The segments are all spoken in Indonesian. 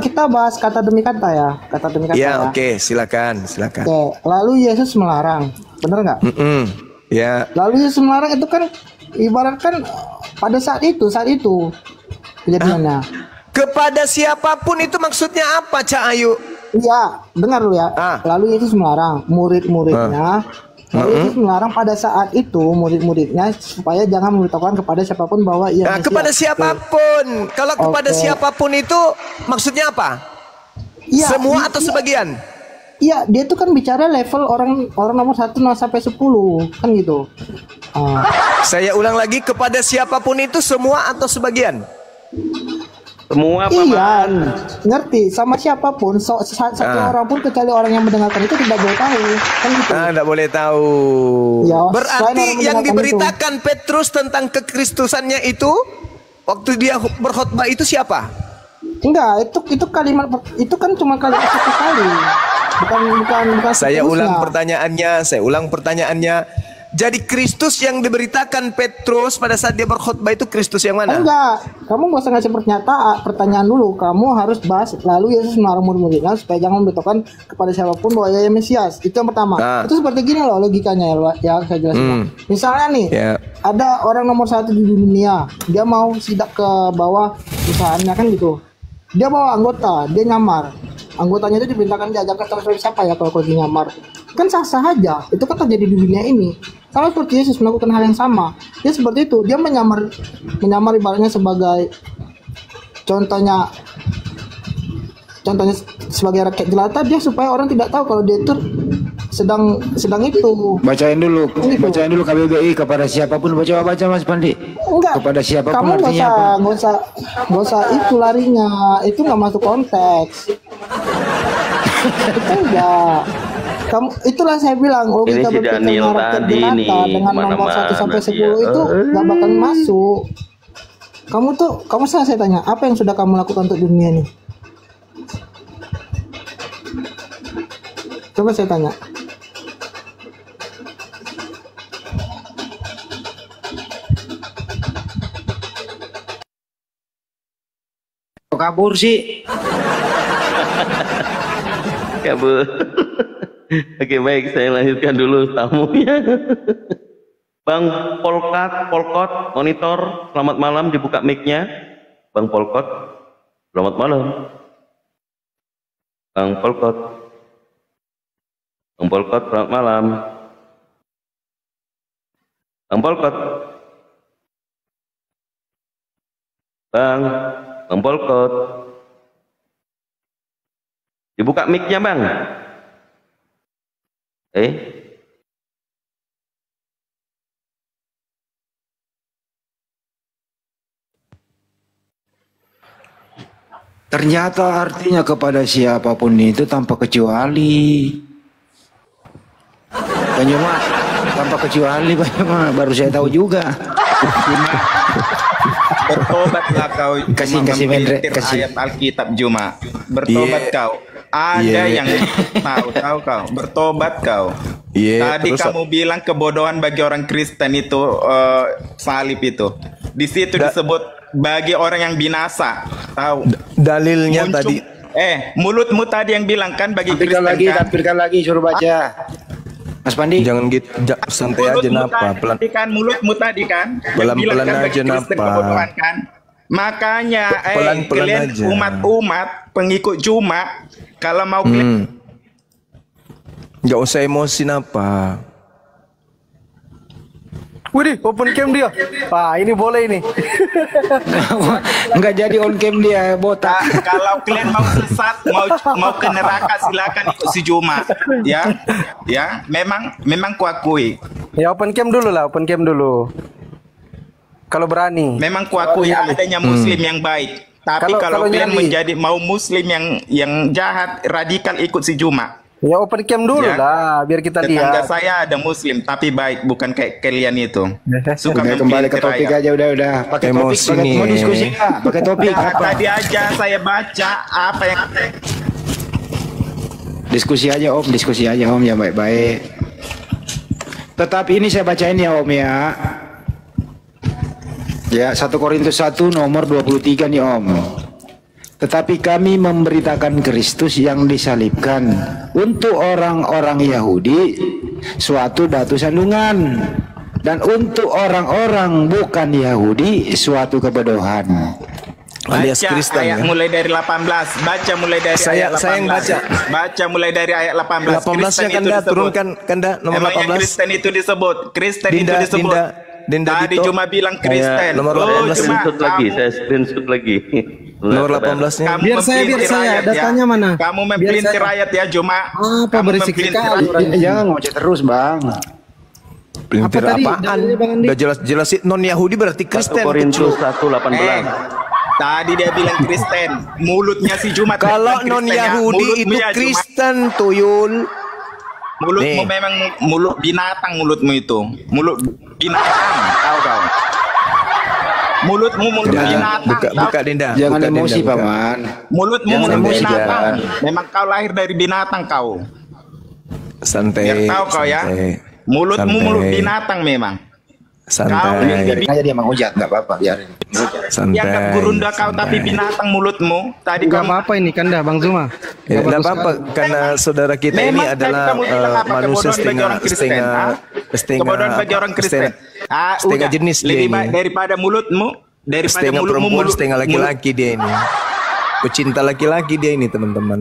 kita bahas kata demi kata ya, kata demi kata Ya, ya. oke, silakan. Oke, lalu Yesus melarang, bener nggak? Ya. Lalu Yesus melarang itu kan ibaratkan pada saat itu kejadiannya. Kepada siapapun itu maksudnya apa, Cak Ayu? Iya, dengar dulu ya. Lalu Yesus melarang murid-muridnya. Lalu Yesus melarang pada saat itu murid-muridnya supaya jangan memberitahukan kepada siapapun bahwa ia Mesias. Kepada siapapun. Kalau kepada siapapun itu maksudnya apa? Ya, semua atau sebagian? Iya, dia tuh kan bicara level orang nomor 1 sampai 10 kan gitu. Saya ulang lagi, kepada siapapun itu semua atau sebagian? Semua apa? Iya, ngerti, sama siapapun, satu orang pun kecuali orang yang mendengarkan itu tidak boleh tahu, kan gitu. Tidak boleh tahu. Ya, berarti yang diberitakan Petrus tentang kekristusannya itu waktu dia berkhotbah itu siapa? Enggak, itu kalimat itu kan cuma kalimat satu kali. Bukan Saya ulang pertanyaannya. Jadi Kristus yang diberitakan Petrus pada saat dia berkhotbah itu Kristus yang mana? Enggak, kamu gak usah ngasih pertanyaan dulu. Kamu harus bahas lalu Yesus melarang murid-muridnya supaya jangan memberitahukan kepada siapapun bahwa ia Mesias. Itu yang pertama. Itu seperti gini loh logikanya ya saya jelasin. Misalnya nih, ada orang nomor 1 di dunia, dia mau sidak ke bawah perusahaannya kan gitu. Dia bawa anggota, dia nyamar. Anggotanya itu diberitakan diajak ke siapa ya kalau dia nyamar. Kan sah-sah aja. Itu kan terjadi di dunia ini. Sama seperti Yesus melakukan hal yang sama. Dia seperti itu. Dia menyamar ibaratnya sebagai contohnya sebagai rakyat jelata, dia supaya orang tidak tahu kalau dia itu sedang itu. Bacain dulu KBBI kepada siapapun, baca Mas Pandi. Enggak. Kepada siapapun kamu artinya apa? Nggak usah itu larinya. Itu nggak masuk konteks. Itu enggak. Itulah saya bilang logika berpikir rakyat jelata dengan nomor 1 sampai 10 itu nggak bakal masuk. Kamu saya tanya, apa yang sudah kamu lakukan untuk dunia ini? Coba saya tanya. Kabur sih. Kabur. Oke, baik, saya lanjutkan dulu tamunya. Bang Polkot, monitor, selamat malam, dibuka mic-nya. Bang Polkot, selamat malam. Bang Polkot, selamat malam. Bang Polkot, Bang Polkot, dibuka mic-nya, Bang. Ternyata artinya kepada siapapun itu tanpa kecuali. Banyuma tanpa kecuali Banyuma baru saya tahu juga. Bertobatlah kau. Kasih ayat Alkitab Juma. Bertobat kau. Ada yang tahu kau. Bertobat kau. Tadi kamu bilang kebodohan bagi orang Kristen itu salib itu. Di situ disebut bagi orang yang binasa. Tahu? Dalilnya tadi. Mulutmu tadi yang bilang kan bagi Kristen kan. Tampilkan lagi suruh baca. Mas Pandi. Jangan gitu, santai aja napa. Pelan. Kan mulutmu tadi kan. Pelan-pelan kan aja napa. Kan? Makanya kalian aja. umat pengikut Juma kalau mau nggak usah emosi napa. Widih, open cam dia. Ini boleh ini. Enggak jadi on cam dia, botak. Kalau kalian mau sesat, mau ke neraka silakan ikut si Juma. Ya, memang kuakui. Ya open cam dulu lah, open cam dulu. Kalau berani. Memang kuakui adanya muslim yang baik. Tapi kalau kalian mau muslim yang jahat, radikal, ikut si Juma. Ya open cam dulu lah, biar kita lihat. Tetangga saya ada muslim tapi baik, bukan kayak kalian itu. Suka kembali ke topik aja udah. Pakai topik, mau diskusi pakai topik apa? Tadi aja saya baca apa yang diskusi aja Om ya baik-baik. Tetapi ini saya bacain ya Om ya. Ya 1 Korintus 1 nomor 23 nih Om. Tetapi kami memberitakan Kristus yang disalibkan. Untuk orang-orang Yahudi suatu batu sandungan, dan untuk orang-orang bukan Yahudi suatu kebodohan. Alias Kristen, ayat mulai dari 18. Baca mulai dari ayat 18. Saya yang baca. Baca mulai dari ayat 18. 18-nya Kanda turunkan, Kanda nomor Emang 18. yang Kristen itu disebut. Kristen Dinda, itu disebut. Dinda Tadi Dito. cuma bilang Kristen. Nomor Oh, 18. cuma Saya screenshot lagi. Nomor 18-nya. kamu Biar saya, mempelintir rakyat, datanya mana? Kamu Biar mempelintir saya- rakyat ya, Juma. Apa Kamu berisik mempelintir sekali. rakyat. Jangan ngoceh terus, Bang. Pelintir Apa tadi? apaan? Dalilnya Bang Andi? Udah jelas-jelas non Yahudi berarti 1 Kristen. Korintus kecil. 1:18. Tadi dia bilang Kristen. Mulutnya si Jumat. Kalau bilang non Kristen ya. Yahudi Mulutmu itu ya, Jumat. Kristen, tuyul. Mulutmu Nih. memang mulut binatang, mulutmu itu. Mulut binatang, tahu kau. Mulutmu mulut binatang. Buka tahu? Dinda. Jangan buka, emosi, Dinda, buka. Paman. Mulutmu Jangan mulut emosi, binatang. Jan. Memang kau lahir dari binatang kau. Santai. Biar tahu kau ya. santai. Mulutmu Santai. mulut binatang memang. Kau Santai. lebih Aja dia menghujat, nggak apa-apa, biarin. Santai. dianggap gurunda kau tapi santai. binatang mulutmu. Tadi Gak kamu apa-apa ini Kanda, Bang Zuma. Ya, Gak tidak bagus apa-apa karena saudara kita ini Memang tadi adalah kamu bilang apa, manusia kebodohan bagi orang Kristen, setengah bagi orang Kristen. setengah Udah, jenis dia lebih ini. baik daripada mulutmu, daripada Setengah mulutmu perempuan, mulut setengah laki-laki dia ini. Pecinta laki-laki dia ini, teman-teman.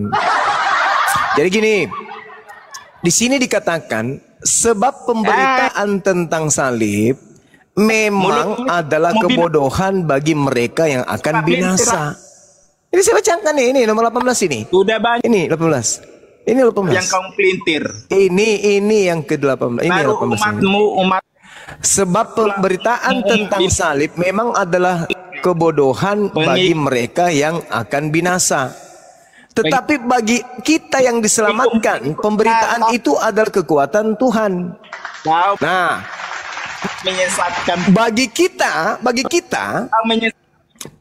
Jadi gini, di sini dikatakan sebab pemberitaan tentang salib memang adalah kebodohan bagi mereka yang akan binasa. Ini saya bacakan nih, ini nomor 18 ini. Sudah banyak Ini 18. Ini 18. yang kamu pelintir. Ini yang ke-18. Ini Baru 18 ini. umatmu umat Sebab pemberitaan tentang salib memang adalah kebodohan bagi mereka yang akan binasa. Tetapi bagi kita yang diselamatkan, pemberitaan itu adalah kekuatan Tuhan. kau Nah, menyesatkan, bagi kita kau menyesatkan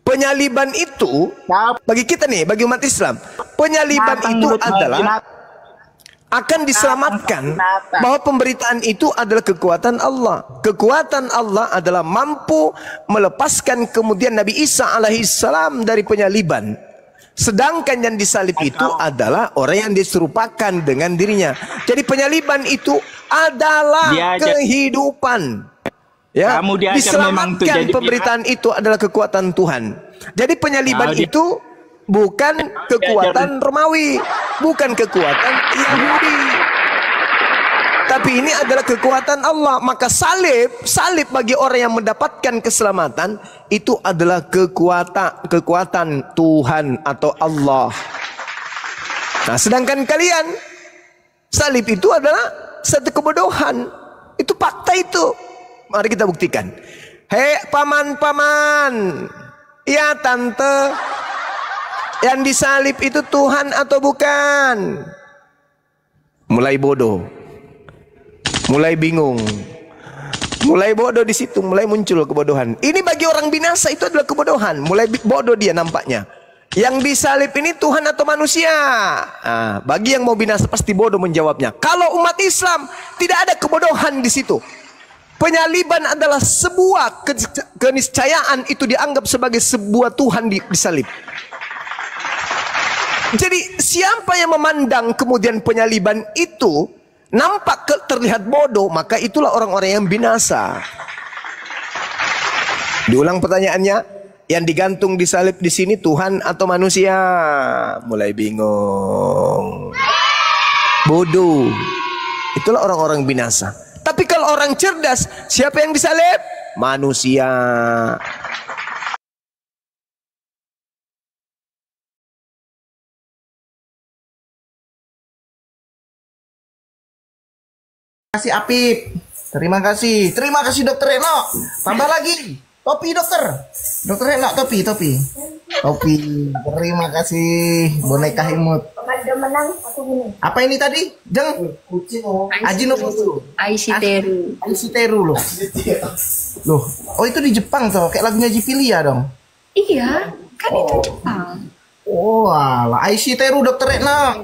penyaliban itu, kau bagi kita nih, bagi umat Islam, penyaliban binatang itu mulutmu, adalah binatang. akan diselamatkan, bahwa pemberitaan itu adalah kekuatan Allah. Kekuatan Allah adalah mampu melepaskan kemudian Nabi Isa alaihissalam dari penyaliban. Sedangkan yang disalib itu adalah orang yang diserupakan dengan dirinya. Jadi penyaliban itu adalah kehidupan. Ya, Kamu diajar memang tuh diselamatkan jadi pemberitaan itu adalah kekuatan Tuhan. Jadi penyaliban itu bukan kekuatan Romawi, bukan kekuatan Yahudi. Tapi ini adalah kekuatan Allah. Maka salib bagi orang yang mendapatkan keselamatan itu adalah kekuatan Tuhan atau Allah. Nah, sedangkan kalian, salib itu adalah satu kebodohan. Itu fakta itu. Mari kita buktikan. Hei paman-paman, ya tante, yang disalib itu Tuhan atau bukan? Mulai bodoh, mulai bingung, mulai bodoh di situ, mulai muncul kebodohan. Ini bagi orang binasa itu adalah kebodohan. Mulai bodoh dia nampaknya. Yang disalib ini Tuhan atau manusia? Nah, bagi yang mau binasa pasti bodoh menjawabnya. Kalau umat Islam tidak ada kebodohan di situ. Penyaliban adalah sebuah keniscayaan, itu dianggap sebagai sebuah Tuhan disalib. Jadi siapa yang memandang kemudian penyaliban itu nampak terlihat bodoh, maka itulah orang-orang yang binasa. Diulang pertanyaannya, yang digantung disalib di sini Tuhan atau manusia? Mulai bingung, bodoh. Itulah orang-orang binasa. Tapi kalau orang cerdas, siapa yang disalib? Manusia. Kasih Apip. Terima kasih Dokter Reno. Tambah lagi. Topi dokter. Dokter Reno topi. Terima kasih boneka imut. Udah menang aku gini. Apa ini tadi? Jeng. Ajinomoto. Aisiteru loh. Loh, oh itu di Jepang tuh, kayak lagunya Jipilia dong. Iya, kan itu Jepang. Oh, alah, Aisiteru Dokter Reno.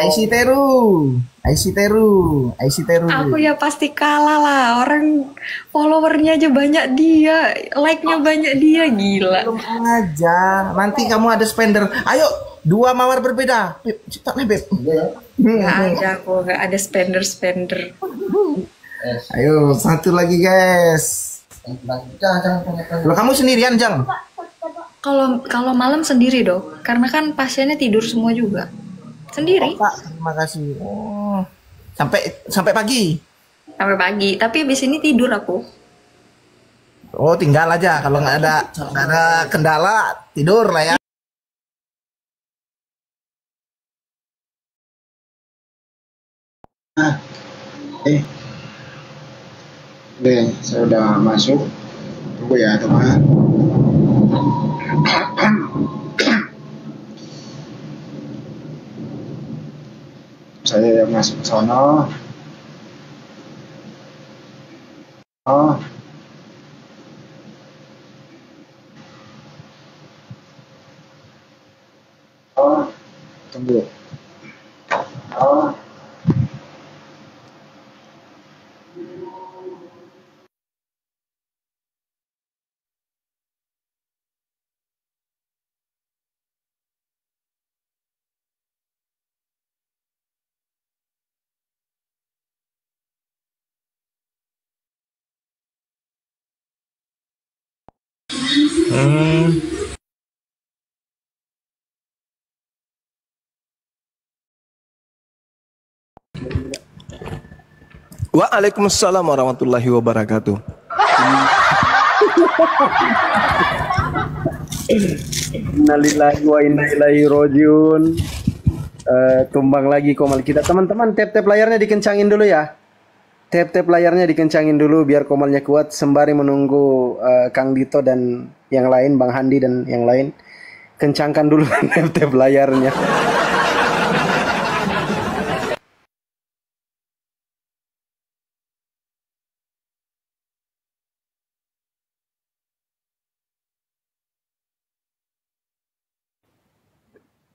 Aisy Teru. Aku ya pasti kalah lah. Orang followernya aja banyak dia, like-nya banyak dia, gila. Belum aja. Nanti kamu ada spender. Ayo, 2 mawar berbeda. Beb, cetak nih, Beb. Nggak ada aku, nggak ada spender. Ayo, satu lagi, guys. Lo kamu sendirian, Jang? Kalau malam sendiri dong, karena kan pasiennya tidur semua juga. Sendiri. Pak, terima kasih. Oh, sampai pagi. Sampai pagi, tapi abis ini tidur aku. Oh, tinggal aja. Kalau nggak ada kendala, tidur lah ya. Oke, saya udah masuk. Tunggu ya teman. Saya masuk ke sana. Tunggu. Waalaikumsalam warahmatullahi wabarakatuh. Innalillahi wa inna ilaihi rajiun. Tumbang lagi komal kita. Teman-teman, tap-tap layarnya dikencangin dulu ya. Tap-tap layarnya dikencangin dulu biar komalnya kuat sembari menunggu Kang Dito dan yang lain, Bang Handi dan yang lain. Kencangkan dulu tap-tap layarnya.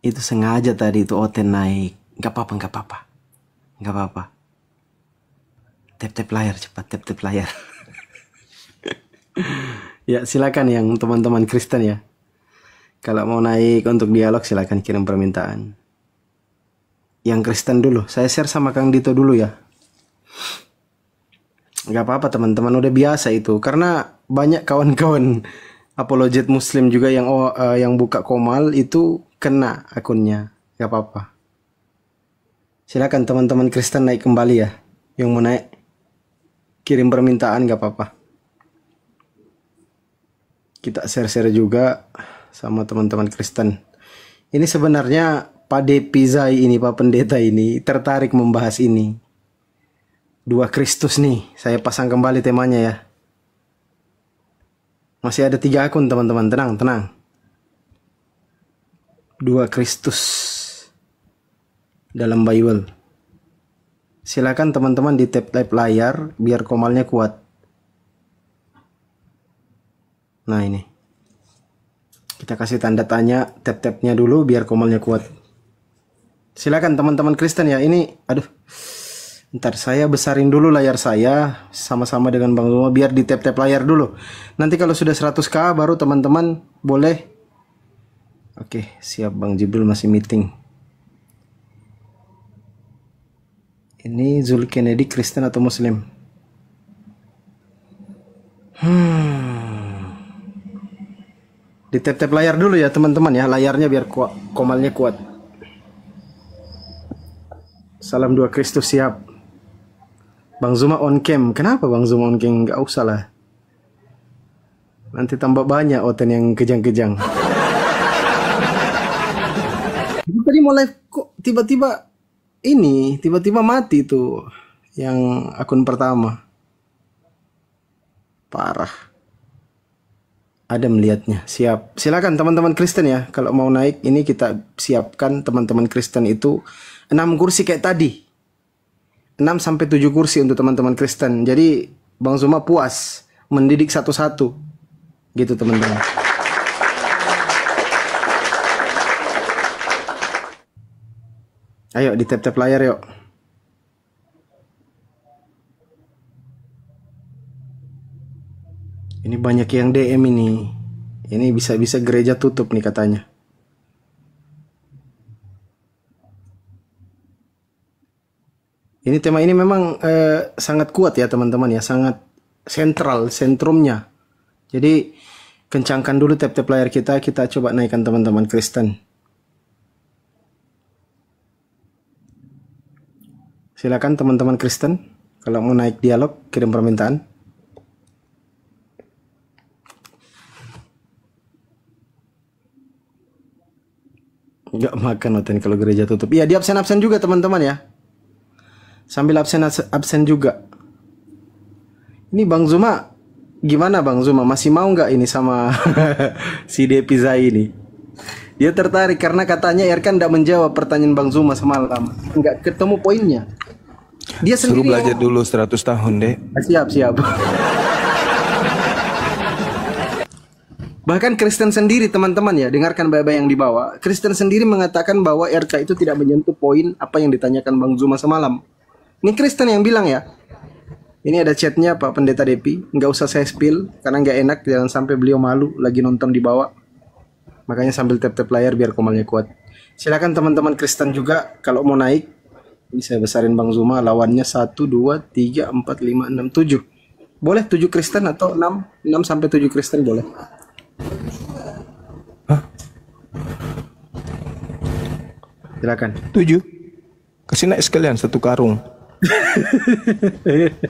Itu sengaja tadi itu Oten naik. Gak apa-apa. Tap-tap layar cepat, tap-tap layar. Ya silakan yang teman-teman Kristen ya. Kalau mau naik untuk dialog silakan kirim permintaan. Yang Kristen dulu, saya share sama Kang Dito dulu ya. Gak apa-apa teman-teman, udah biasa itu. Karena banyak kawan-kawan apologet Muslim juga yang buka komal itu kena akunnya. Gak apa-apa. Silakan teman-teman Kristen naik kembali ya. Yang mau naik kirim permintaan gak apa-apa. Kita share-share juga sama teman-teman Kristen. Ini sebenarnya Pak Depizai ini, Pak Pendeta ini tertarik membahas ini. 2 Kristus nih, saya pasang kembali temanya ya. Masih ada 3 akun teman-teman, tenang. 2 Kristus dalam Bible. Silakan teman-teman di tap layar biar komalnya kuat. Nah ini. Kita kasih tanda tanya tap-tapnya dulu biar komalnya kuat. Silakan teman-teman Kristen ya. Ini aduh. Ntar saya besarin dulu layar saya sama-sama dengan Bang Zuma biar di tap layar dulu. Nanti kalau sudah 100k baru teman-teman boleh. Oke, siap Bang Jibril masih meeting. Ini Zul Kennedy Kristen atau Muslim? Di tap layar dulu ya teman-teman ya, layarnya biar komalnya kuat. Salam 2 Kristus siap. Bang Zuma on cam. Kenapa Bang Zuma on cam? Gak usah lah. Nanti tambah banyak Oten yang kejang-kejang. Tadi mau live kok tiba-tiba mati tuh yang akun pertama. Parah. Ada melihatnya. Siap. Silakan teman-teman Kristen ya. Kalau mau naik ini kita siapkan teman-teman Kristen itu 6 kursi kayak tadi. 6-7 kursi untuk teman-teman Kristen. Jadi Bang Zuma puas mendidik satu-satu. Gitu teman-teman. Ayo di tap-tap layar yuk. Ini banyak yang DM ini. Ini bisa-bisa gereja tutup nih katanya. Ini tema ini memang sangat kuat ya teman-teman ya, sangat sentral, sentrumnya. Jadi kencangkan dulu tap-tap layar kita coba naikkan teman-teman Kristen. Silakan teman-teman Kristen, kalau mau naik dialog kirim permintaan. Nggak makan Oten kalau gereja tutup. Iya, di absen-absen juga teman-teman ya. Sambil absen juga. Ini Bang Zuma, gimana Bang Zuma? Masih mau nggak ini sama si Depi Zai ini? Dia tertarik karena katanya Erkan nggak menjawab pertanyaan Bang Zuma semalam. Nggak ketemu poinnya. Dia sendiri suruh belajar dulu 100 tahun deh. Siap. Bahkan Kristen sendiri teman-teman ya, dengarkan baik-baik yang dibawa. Kristen sendiri mengatakan bahwa RK itu tidak menyentuh poin apa yang ditanyakan Bang Zuma semalam. Ini Kristen yang bilang ya. Ini ada chatnya Pak Pendeta Depi. Nggak usah saya spill karena nggak enak, jangan sampai beliau malu lagi nonton di bawah. Makanya sambil tap-tap layar biar komalnya kuat. Silakan teman-teman Kristen juga kalau mau naik. Ini saya besarin Bang Zuma, lawannya 1, 2, 3, 4, 5, 6, 7. Boleh 7 Kristen atau 6 sampai 7 Kristen boleh. Hah? Silakan. 7. Kasih naik sekalian 1 karung.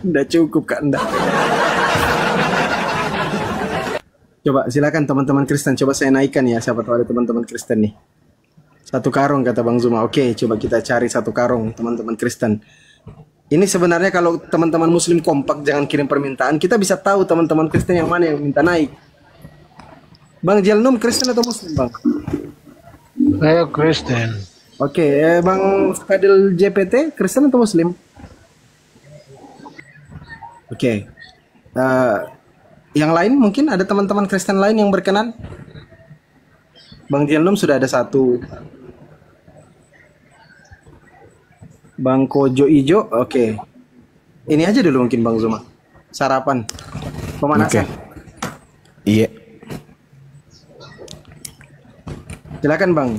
Nggak cukup Kak Anda. Coba silakan teman-teman Kristen, coba saya naikkan ya, siapa tahu ada teman-teman Kristen nih. 1 karung kata Bang Zuma. Oke, coba kita cari 1 karung teman-teman Kristen. Ini sebenarnya kalau teman-teman Muslim kompak jangan kirim permintaan, kita bisa tahu teman-teman Kristen yang mana yang minta naik. Bang Jelnum Kristen atau Muslim Bang? Saya Kristen. Oke, Bang Fadil JPT Kristen atau Muslim? Oke. Yang lain mungkin ada teman-teman Kristen lain yang berkenan? Bang Jelnum sudah ada 1. Bang Kojo Ijo, oke. Ini aja dulu mungkin Bang Zuma. Sarapan. Pemanasan. Iya. Silakan Bang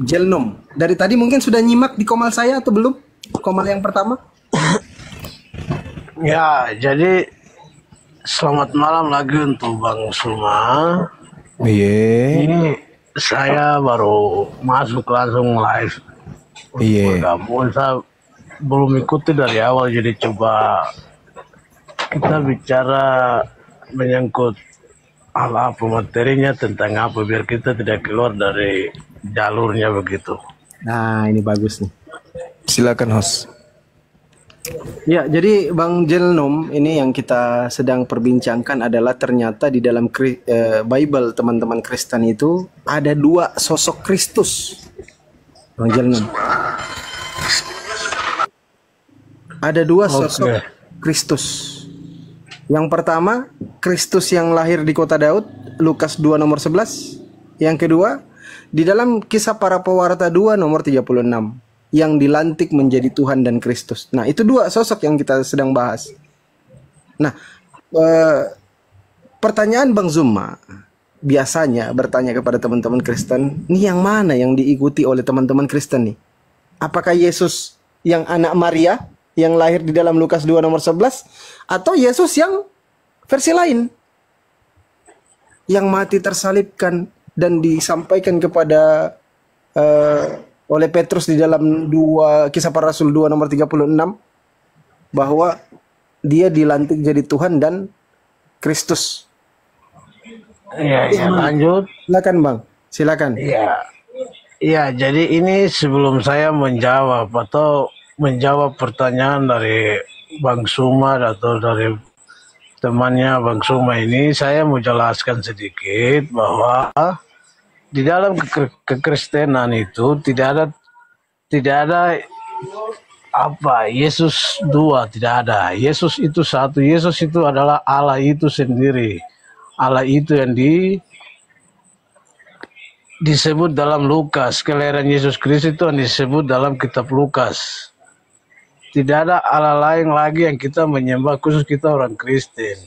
Jelnum. Dari tadi mungkin sudah nyimak di komal saya atau belum? Komal yang pertama? Ya, jadi selamat malam lagi untuk Bang Zuma. Iya. Ini saya baru masuk langsung live. Iya. Bergabung, saya belum ikuti dari awal, jadi coba kita bicara menyangkut hal apa materinya, tentang apa, biar kita tidak keluar dari jalurnya begitu. Nah, ini bagus nih. Silakan host. Ya, jadi Bang Jelnum, ini yang kita sedang perbincangkan adalah ternyata di dalam Bible teman-teman Kristen itu ada 2 sosok Kristus. Bang Jelnum. Ada 2 sosok Kristus. Yang pertama, Kristus yang lahir di kota Daud, Lukas 2 nomor 11. Yang kedua, di dalam Kisah Para Pewarta 2 nomor 36. Yang dilantik menjadi Tuhan dan Kristus. Nah, itu 2 sosok yang kita sedang bahas. Nah, pertanyaan Bang Zuma biasanya bertanya kepada teman-teman Kristen, ini yang mana yang diikuti oleh teman-teman Kristen nih? Apakah Yesus yang anak Maria yang lahir di dalam Lukas 2 nomor 11 atau Yesus yang versi lain yang mati tersalibkan dan disampaikan kepada oleh Petrus di dalam Kisah Para Rasul 2 nomor 36 bahwa dia dilantik jadi Tuhan dan Kristus. Ya, lanjut. Silakan Bang, silakan. Iya, jadi ini sebelum saya menjawab atau menjawab pertanyaan dari Bang Zuma atau dari temannya Bang Zuma ini, saya mau jelaskan sedikit bahwa di dalam kekristenan itu tidak ada apa Yesus 2, tidak ada. Yesus itu 1. Yesus itu adalah Allah itu sendiri. Allah itu yang disebut dalam Lukas, kelahiran Yesus Kristus itu yang disebut dalam kitab Lukas. Tidak ada Allah lain lagi yang kita menyembah, khusus kita orang Kristen.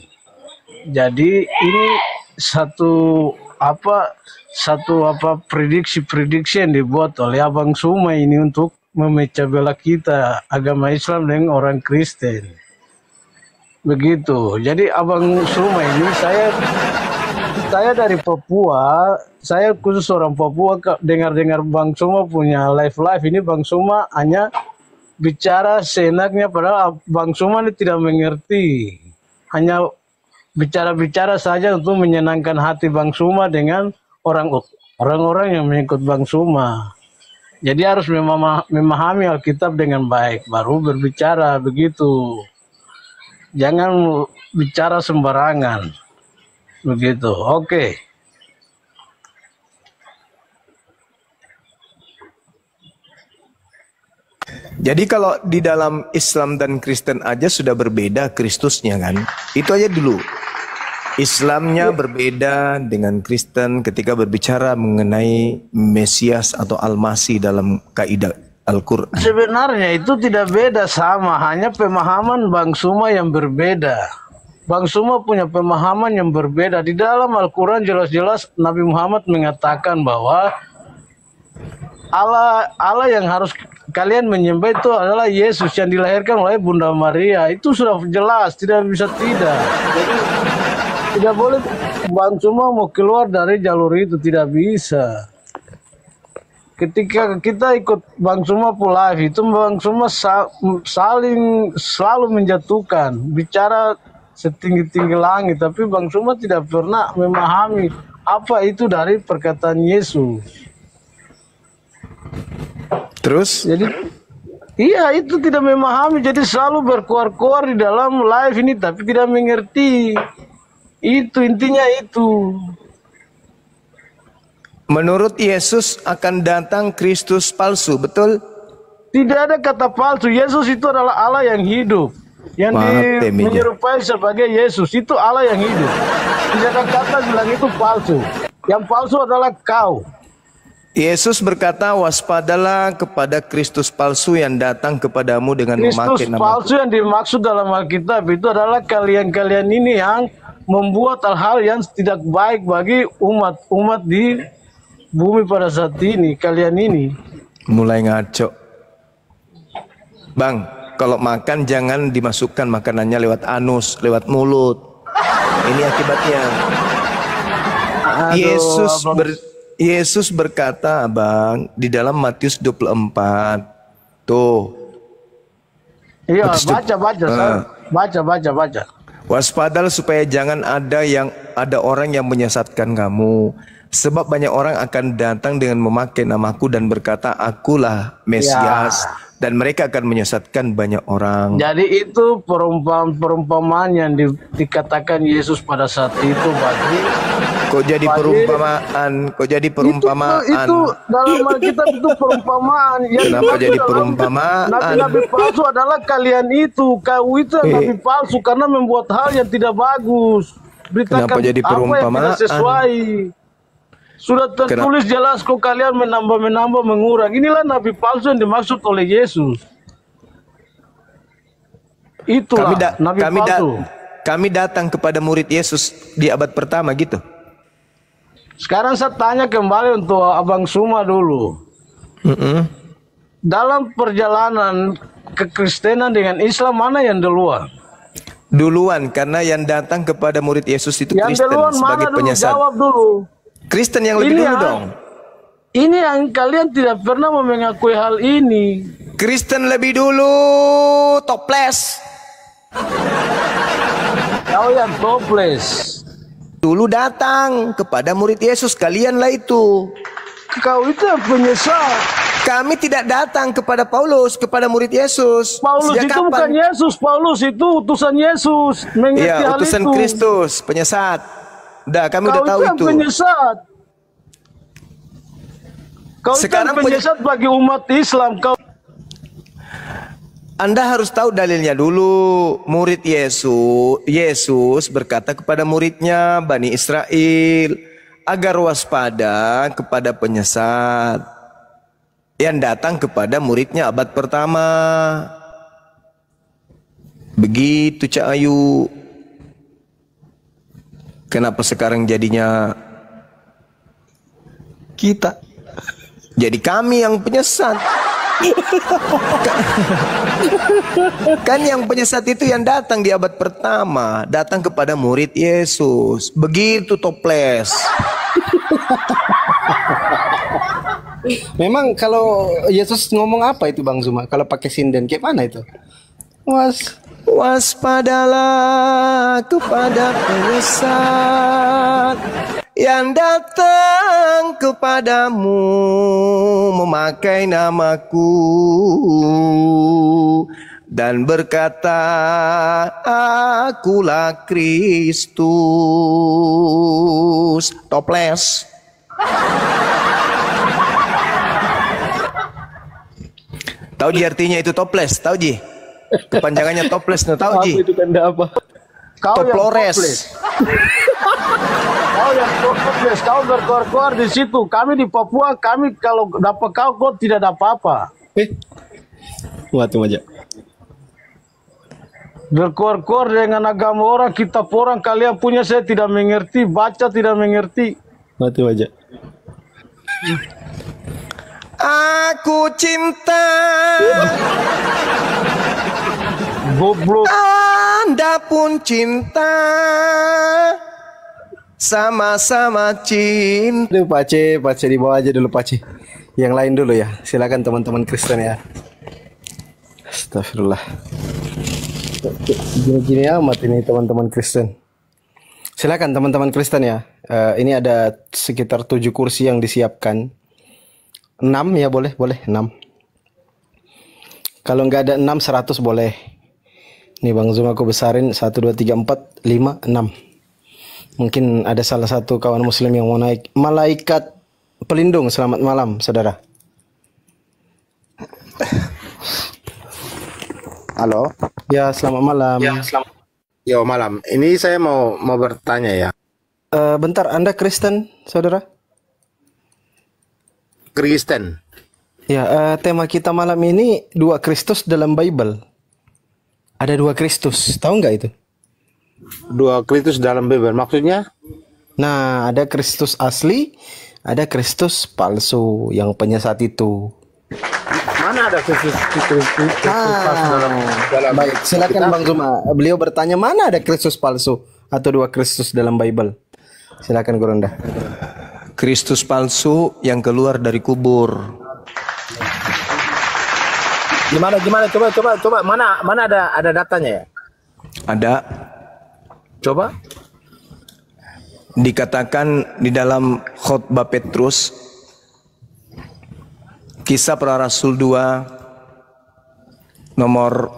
Jadi ini satu prediksi yang dibuat oleh Abang Suma ini untuk memecah belah kita agama Islam dengan orang Kristen. Begitu. Jadi Abang Suma ini saya dari Papua, saya khusus orang Papua, dengar-dengar Bang Suma punya live ini, Bang Suma hanya bicara seenaknya, padahal Bang Suma ini tidak mengerti. Hanya bicara-bicara saja untuk menyenangkan hati Bang Suma dengan orang-orang yang mengikut Bang Suma. Jadi harus memahami Alkitab dengan baik, baru berbicara begitu. Jangan bicara sembarangan. Begitu, oke. Jadi kalau di dalam Islam dan Kristen aja sudah berbeda Kristusnya kan? Itu aja dulu. Islamnya berbeda dengan Kristen ketika berbicara mengenai Mesias atau Al-Masih dalam kaidah Al-Quran. Sebenarnya itu tidak beda, sama, hanya pemahaman Bang Suma yang berbeda. Bang Suma punya pemahaman yang berbeda. Di dalam Al-Quran jelas-jelas Nabi Muhammad mengatakan bahwa Allah yang harus kalian menyembah itu adalah Yesus yang dilahirkan oleh Bunda Maria. Itu sudah jelas, tidak bisa tidak. Jadi tidak boleh Bang Suma mau keluar dari jalur itu, tidak bisa. Ketika kita ikut Bang Suma live itu, Bang Suma selalu menjatuhkan, bicara setinggi-tinggi langit, tapi Bang Suma tidak pernah memahami apa itu dari perkataan Yesus. Terus? Jadi iya, itu tidak memahami, jadi selalu berkuar-kuar di dalam live ini tapi tidak mengerti. Itu intinya itu. Menurut Yesus akan datang Kristus palsu, betul? Tidak ada kata palsu. Yesus itu adalah Allah yang hidup, yang menyerupai sebagai Yesus. Itu Allah yang hidup. Tidak ada kata bilang itu palsu. Yang palsu adalah kau. Yesus berkata, waspadalah kepada Kristus palsu yang datang kepadamu dengan memakai nama. Kristus palsu yang dimaksud dalam Alkitab itu adalah kalian-kalian ini yang membuat hal-hal yang tidak baik bagi umat di bumi pada saat ini. Kalian ini mulai ngaco. Bang, kalau makan jangan dimasukkan makanannya lewat anus, lewat mulut. Ini akibatnya. Yesus berkata, Bang, di dalam Matius 24. Tuh. Iya, baca. Waspadalah supaya jangan ada orang yang menyesatkan kamu. Sebab banyak orang akan datang dengan memakai namaku dan berkata, akulah Mesias. Ya. Dan mereka akan menyesatkan banyak orang. Jadi itu perumpamaan yang dikatakan Yesus pada saat itu bagi. Kok jadi perumpamaan? Itu dalam Alkitab itu perumpamaan. Kenapa jadi perumpamaan? Nabi palsu adalah kalian itu. Kau itu yang nabi palsu karena membuat hal yang tidak bagus. Beritakan kenapa jadi perumpamaan? Apa yang tidak sesuai. Sudah tertulis jelas kok kalian menambah mengurang. Inilah nabi palsu yang dimaksud oleh Yesus. Itulah nabi palsu. Kami datang kepada murid Yesus di abad pertama gitu. Sekarang saya tanya kembali untuk Abang Suma dulu. Dalam perjalanan kekristenan dengan Islam mana yang duluan? Duluan, karena yang datang kepada murid Yesus itu Kristen sebagai penyesat. Jawab dulu. Kristen yang lebih dulu dong. Ini yang kalian tidak pernah mengakui hal ini. Kristen lebih dulu, toples. Kau yang toples. Dulu datang kepada murid Yesus, kalianlah itu. Kau itu yang penyesat. Kami tidak datang kepada Paulus, kepada murid Yesus. Paulus itu bukan Yesus, Paulus itu utusan Yesus. Iya, utusan Kristus, penyesat. Udah, kami udah tahu itu. Penyesat. Kau sekarang penyesat bagi umat Islam. Anda harus tahu dalilnya dulu. Murid Yesus berkata kepada muridnya, Bani Israel, agar waspada kepada penyesat yang datang kepada muridnya abad pertama. Begitu Cak Ayu. Kenapa sekarang jadinya kita? Jadi kami yang penyesat. Kan yang penyesat itu yang datang di abad pertama, datang kepada murid Yesus. Begitu toples. Memang kalau Yesus ngomong apa itu Bang Zuma? Kalau pakai sinden kayak mana itu? Waspadalah kepada penyesat yang datang kepadamu memakai namaku dan berkata, akulah Kristus. Toples. Tahu Ji artinya itu toples? Tahu Ji? Kepanjangannya toples, no, tahu Ji? Apa itu tanda apa? Toplores. Kau yang toples, kau berkoar-koar di situ. Kami di Papua, kami kalau dapat kau tidak ada apa-apa. Waduh aja. Berkoar-koar dengan agama orang, kitab orang, kalian punya saya tidak mengerti, baca tidak mengerti. Waduh aja. Aku cinta. Goblok. Anda pun cinta. Sama-sama cinta. Aduh Pace di bawah aja dulu Pace. Yang lain dulu ya. Silakan teman-teman Kristen ya. Astagfirullah. Gini-gini amat ini teman-teman Kristen. Silakan teman-teman Kristen ya. Ini ada sekitar 7 kursi yang disiapkan. 6 ya boleh 6. Kalau nggak ada 6 100 boleh. Nih Bang Zoom aku besarin 1 2 3 4 5 6. Mungkin ada salah satu kawan muslim yang mau naik. Malaikat pelindung, selamat malam saudara. Halo. Ya selamat malam. Yo malam. Ini saya mau bertanya ya. Bentar, Anda Kristen saudara? Kristen. Ya, tema kita malam ini 2 Kristus dalam Bible. Ada 2 Kristus, tahu nggak itu? 2 Kristus dalam Bible, maksudnya? Nah, ada Kristus asli, ada Kristus palsu yang penyesat itu. Mana ada Kristus palsu dalam baik, silakan Bang Zuma. Beliau bertanya mana ada Kristus palsu atau 2 Kristus dalam Bible. Silakan Goronda. Kristus palsu yang keluar dari kubur. Gimana coba mana ada datanya ya? Ada. Coba. Dikatakan di dalam khotbah Petrus, Kisah Para Rasul 2 nomor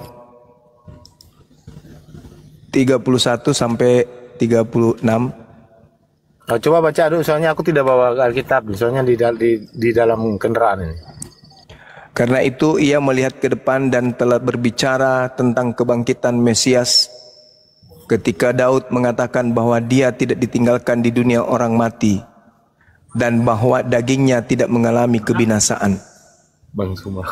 31 sampai 36. Oh, coba baca dulu, soalnya aku tidak bawa Alkitab, soalnya di dalam kendaraan ini. Karena itu ia melihat ke depan dan telah berbicara tentang kebangkitan Mesias ketika Daud mengatakan bahwa dia tidak ditinggalkan di dunia orang mati dan bahwa dagingnya tidak mengalami kebinasaan. Bang Suma.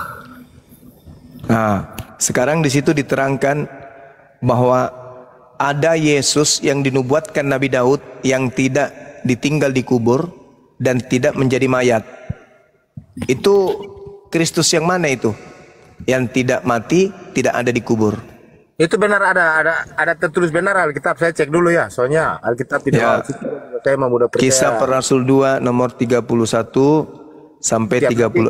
Nah, sekarang di situ diterangkan bahwa ada Yesus yang dinubuatkan Nabi Daud yang tidak ditinggal di kubur dan tidak menjadi mayat. Itu Kristus yang mana itu? Yang tidak mati, tidak ada di kubur. Itu benar ada tertulis benar Alkitab, saya cek dulu ya. Soalnya Alkitab tidak Ya. saya mau mudah percaya. Kisah Para Rasul 2 nomor 31 sampai 36.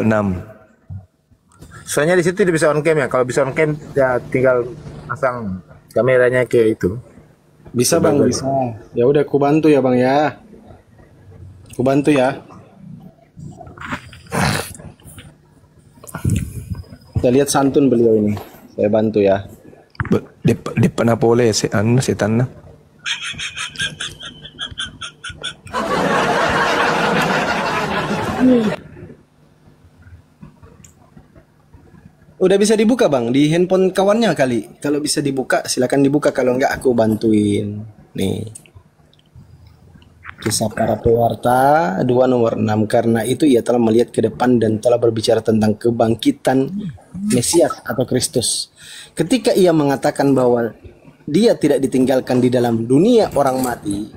Soalnya di situ tidak bisa on cam ya. Kalau bisa on cam ya tinggal pasang kameranya ke itu. Bisa Bang, bisa. Ya udah aku bantu ya Bang ya. Aku bantu ya. Kita lihat santun beliau ini. Saya bantu ya. Depan apa boleh setan. Udah bisa dibuka Bang di handphone kawannya kali. Kalau bisa dibuka silakan dibuka, kalau enggak aku bantuin. Nih. Kisah para pewarta 2 nomor 6. Karena itu ia telah melihat ke depan dan telah berbicara tentang kebangkitan Mesias atau Kristus. Ketika ia mengatakan bahwa dia tidak ditinggalkan di dalam dunia orang mati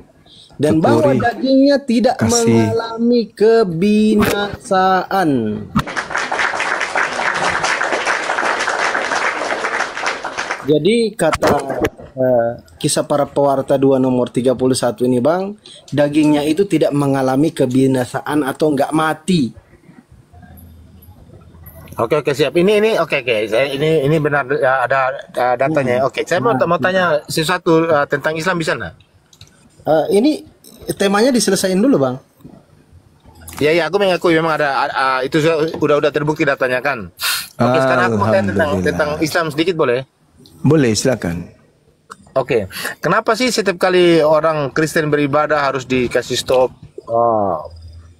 dan bahwa dagingnya tidak mengalami kebinasaan. Jadi kata kisah para pewarta 2 nomor 31 ini Bang, dagingnya itu tidak mengalami kebinasaan atau enggak mati. Oke siap. Ini oke. Ini benar ya, ada datanya. Oke, saya mau tanya sesuatu tentang Islam bisa nggak? Ini temanya diselesaikan dulu Bang. Ya, aku mengakui memang ada itu udah terbukti datanya kan. Oke, sekarang aku mau tanya tentang Islam sedikit boleh? Boleh, silakan. Oke, kenapa sih setiap kali orang Kristen beribadah harus dikasih stop,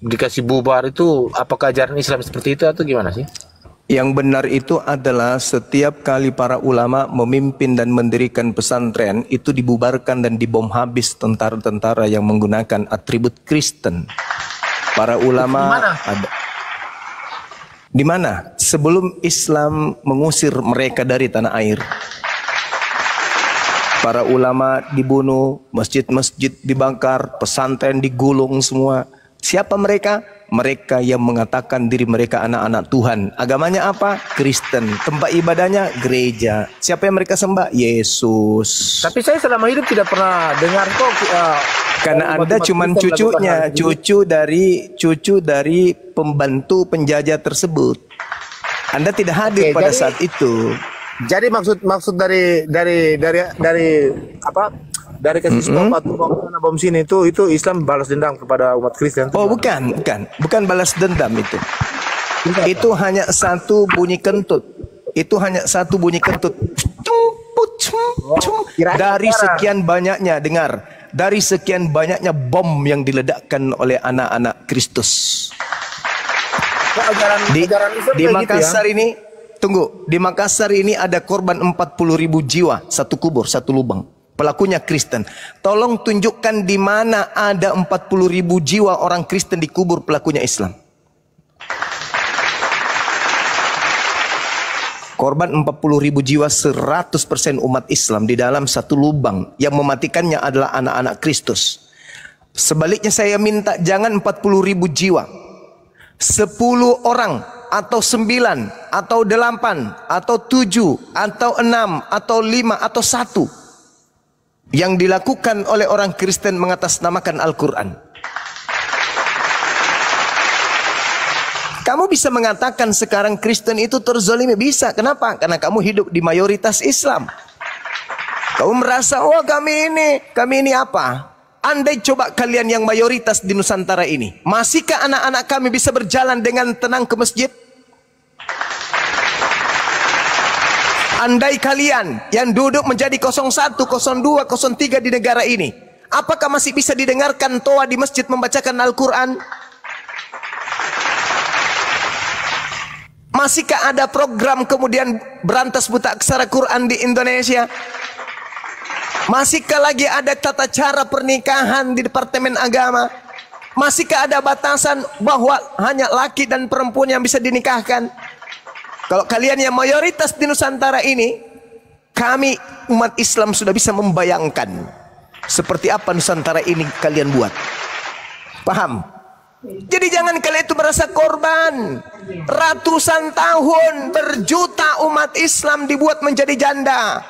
dikasih bubar itu? Apakah ajaran Islam seperti itu atau gimana sih? Yang benar itu adalah setiap kali para ulama memimpin dan mendirikan pesantren itu dibubarkan dan dibom habis tentara-tentara yang menggunakan atribut Kristen. Para ulama ada di mana? Sebelum Islam mengusir mereka dari tanah air. Para ulama dibunuh, masjid-masjid dibakar, pesantren digulung semua. Siapa mereka? Mereka yang mengatakan diri mereka anak-anak Tuhan. Agamanya apa? Kristen. Tempat ibadahnya gereja. Siapa yang mereka sembah? Yesus. Tapi saya selama hidup tidak pernah dengar kok. Karena Anda cuma cucunya, cucu dari pembantu penjajah tersebut. Anda tidak hadir pada saat itu. Jadi maksud dari apa? Dari kasih stop atau bom sini itu Islam balas dendam kepada umat Kristen. Oh, bukan balas dendam itu. Itu hanya satu bunyi kentut. Dari sekian banyaknya, dengar, dari sekian banyaknya bom yang diledakkan oleh anak-anak Kristus. Di Makassar ini, tunggu, di Makassar ini ada korban 40.000 jiwa, satu kubur, satu lubang. Pelakunya Kristen. Tolong tunjukkan di mana ada 40.000 jiwa orang Kristen dikubur, pelakunya Islam. Korban 40.000 jiwa, 100% umat Islam di dalam satu lubang. Yang mematikannya adalah anak-anak Kristus. Sebaliknya saya minta jangan 40.000 jiwa. 10 orang atau 9 atau 8 atau 7 atau 6 atau 5 atau 1 yang dilakukan oleh orang Kristen mengatasnamakan Al-Quran. Kamu bisa mengatakan sekarang Kristen itu terzalimi, bisa. Kenapa? Karena kamu hidup di mayoritas Islam. Kamu merasa, oh kami ini apa? Andai coba kalian yang mayoritas di Nusantara ini, masihkah anak-anak kami bisa berjalan dengan tenang ke masjid? Andai kalian yang duduk menjadi 01, 02, 03 di negara ini, apakah masih bisa didengarkan toa di masjid membacakan Al-Quran? Masihkah ada program kemudian berantas buta aksara Quran di Indonesia? Masihkah lagi ada tata cara pernikahan di Departemen Agama? Masihkah ada batasan bahwa hanya laki dan perempuan yang bisa dinikahkan? Kalau kalian yang mayoritas di Nusantara ini, kami umat Islam sudah bisa membayangkan seperti apa Nusantara ini kalian buat. Paham? Jadi jangan kalian itu merasa korban. Ratusan tahun, berjuta umat Islam dibuat menjadi janda.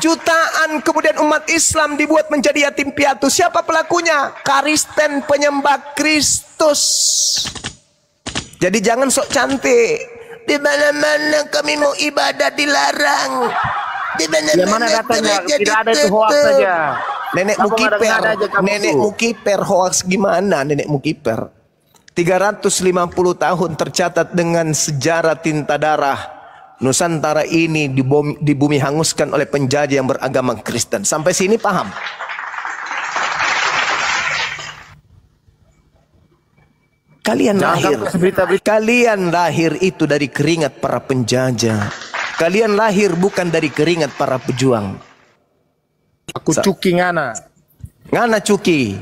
Jutaan kemudian umat Islam dibuat menjadi yatim piatu. Siapa pelakunya? Kristen penyembah Kristus. Jadi jangan sok cantik. Di mana-mana kami mau ibadah dilarang. Di mana-mana datanya tidak ada itu hoax saja. Nenekmu kiper hoax gimana nenekmu kiper? 350 tahun tercatat dengan sejarah tinta darah. Nusantara ini di bumi hanguskan oleh penjajah yang beragama Kristen. Sampai sini paham? Kalian lahir itu dari keringat para penjajah. Kalian lahir bukan dari keringat para pejuang. Aku cuki ngana. Ngana cuki.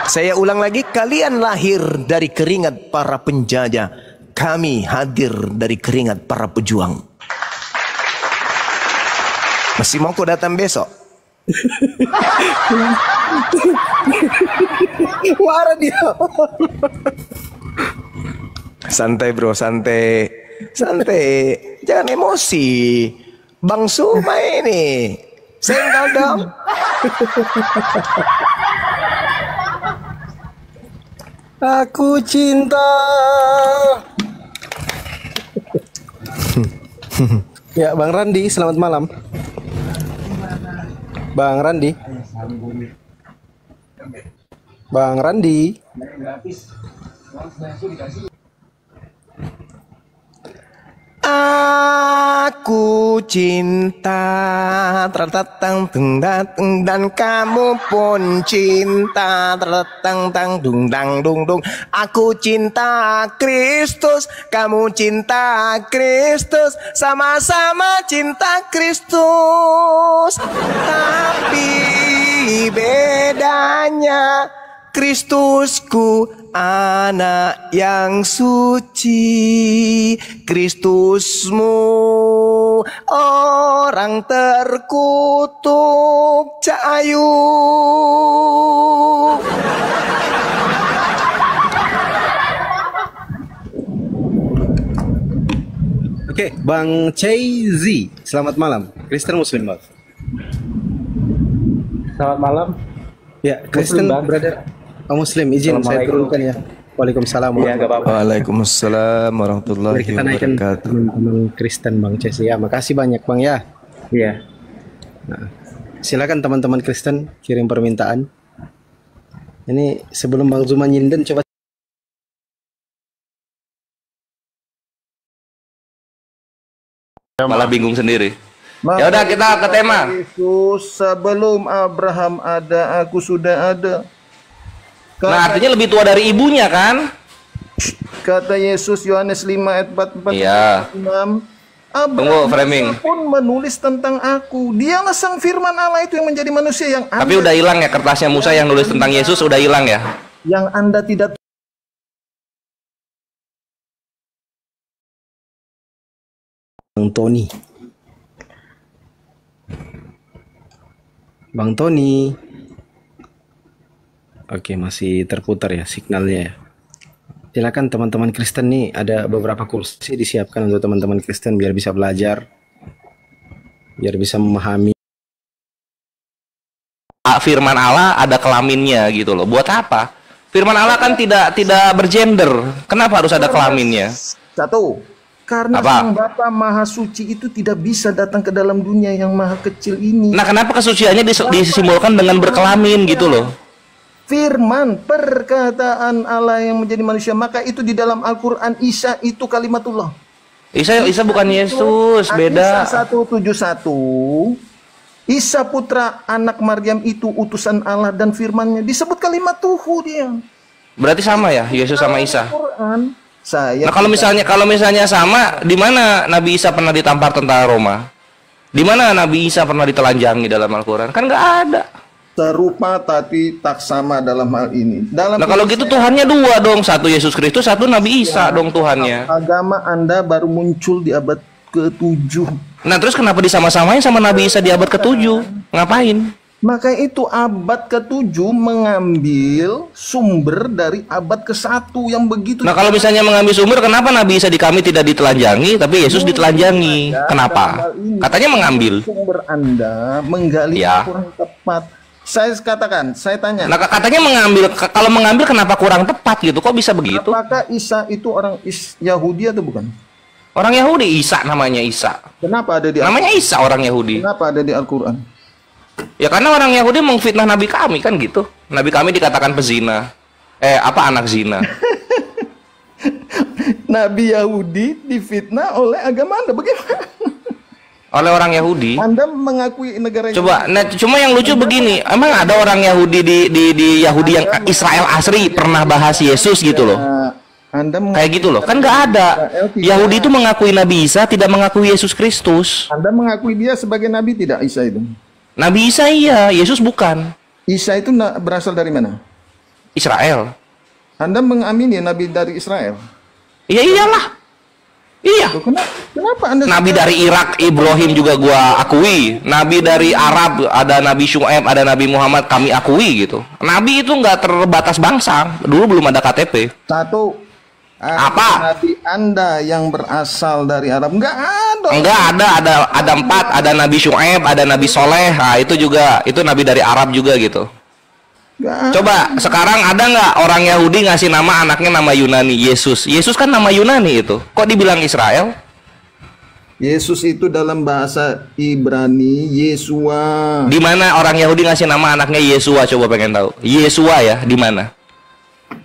Saya ulang lagi, kalian lahir dari keringat para penjajah, kami hadir dari keringat para pejuang. Masih mau kau datang besok? Marah dia. Santai bro, santai. Jangan emosi. Bang Suma ini senggol dong. Aku cinta. Ya, Bang Randi, selamat malam. Bang Randi. Bang Randi. Aku cinta tertatang datang dan kamu pun cinta tertatang dung dang dung dung. Aku cinta Kristus, kamu cinta Kristus, sama-sama cinta Kristus. Tapi bedanya Kristusku anak yang suci, Kristusmu orang terkutuk cahayu. Oke, Bang Chey, selamat malam. Kristen Muslim, Bang. Selamat malam. Ya, Kristen brother. Oh, Muslim, izin saya turunkan ya. Waalaikumsalam. Ya, Waalaikumsalam warahmatullahi Mari kita naikkan wabarakatuh. teman-teman Kristen Bang Chey ya. Makasih banyak Bang ya. Iya. Nah, silakan teman-teman Kristen kirim permintaan. Ini sebelum Bang Zuma nyinden coba Malah bingung sendiri. Ya udah kita ke tema. Yesus, sebelum Abraham ada, aku sudah ada. Nah, artinya lebih tua dari ibunya kan? Kata Yesus Yohanes 5 ayat 44. Iya. 6. Tunggu framing. Pun menulis tentang aku. Dialah sang firman Allah itu yang menjadi manusia yang Tapi udah hilang ya kertasnya Musa yang nulis tentang Yesus udah hilang ya? Yang Anda tidak Bang Tony. Bang Tony. Oke, masih terputar ya signalnya ya. Silakan teman-teman Kristen nih, ada beberapa kursi disiapkan untuk teman-teman Kristen biar bisa belajar, biar bisa memahami. Firman Allah ada kelaminnya gitu loh. Buat apa? Firman Allah kan tidak bergender. Kenapa harus ada kelaminnya? Satu, karena Sang Bapa Maha Suci itu tidak bisa datang ke dalam dunia yang maha kecil ini. Nah, kenapa kesuciannya disimbolkan dengan berkelamin gitu loh? Firman, perkataan Allah yang menjadi manusia. Maka itu di dalam Al-Quran, Isa itu kalimatullah. Isa bukan Yesus, beda. Isa 171. Isa putra anak Maryam itu utusan Allah dan firmannya disebut kalimatuhu dia. Berarti sama ya, Yesus sama Isa. Al-Quran, saya. Nah, kalau misalnya sama, di mana Nabi Isa pernah ditampar tentara Roma? Di mana Nabi Isa pernah ditelanjangi dalam Al-Quran? Kan nggak ada. Serupa tapi tak sama dalam hal ini. Nah, kalau gitu Tuhannya dua dong, satu Yesus Kristus, satu Nabi Isa dong Tuhannya. Agama Anda baru muncul di abad ke-7. Nah, terus kenapa disama-samain sama Nabi Isa di abad ke-7? Ngapain? Maka itu abad ke-7 mengambil sumber dari abad ke-1 yang begitu. Nah, kalau misalnya mengambil sumber, kenapa Nabi Isa di kami tidak ditelanjangi, tapi Yesus ditelanjangi? Kenapa? Katanya mengambil. Sumber Anda menggali kurang tepat. Saya katakan, saya tanya. Nah, katanya mengambil, kalau mengambil kenapa kurang tepat gitu? Kok bisa begitu? Apakah Isa itu orang Yahudi atau bukan? Orang Yahudi, Isa namanya Isa. Kenapa ada di namanya Isa orang Yahudi? Kenapa ada di Al-Quran? Ya karena orang Yahudi mengfitnah Nabi kami kan gitu. Nabi kami dikatakan pezina. Anak zina. Nabi Yahudi difitnah oleh agama Anda, bagaimana? Oleh orang Yahudi. Anda mengakui negara Coba, nah, cuma yang lucu begini, emang ada orang Yahudi di Yahudi yang Israel asri pernah bahas Yesus gitu loh? Kayak gitu loh, kan nggak ada. Yahudi itu mengakui Nabi Isa, tidak mengakui Yesus Kristus. Anda mengakui dia sebagai Nabi tidak, Isa itu? Nabi Isa iya, Yesus bukan. Isa itu berasal dari mana? Israel. Anda mengamini nabi dari Israel? Iya iyalah. Iya. Kenapa Anda Nabi dari Irak Ibrahim juga gua akui. Nabi dari Arab ada Nabi Syuaib, ada Nabi Muhammad kami akui gitu. Nabi itu nggak terbatas bangsa. Dulu belum ada KTP. Satu. Apa? Nabi Anda yang berasal dari Arab nggak ada. Enggak ada 4, ada Nabi Syuaib, ada Nabi Soleh. Nah, itu juga itu Nabi dari Arab juga gitu. Coba sekarang ada nggak orang Yahudi ngasih nama anaknya nama Yunani, Yesus? Yesus kan nama Yunani itu. Kok dibilang Israel? Yesus itu dalam bahasa Ibrani Yesua. Di mana orang Yahudi ngasih nama anaknya Yesua? Coba pengen tahu. Yesua ya, di mana?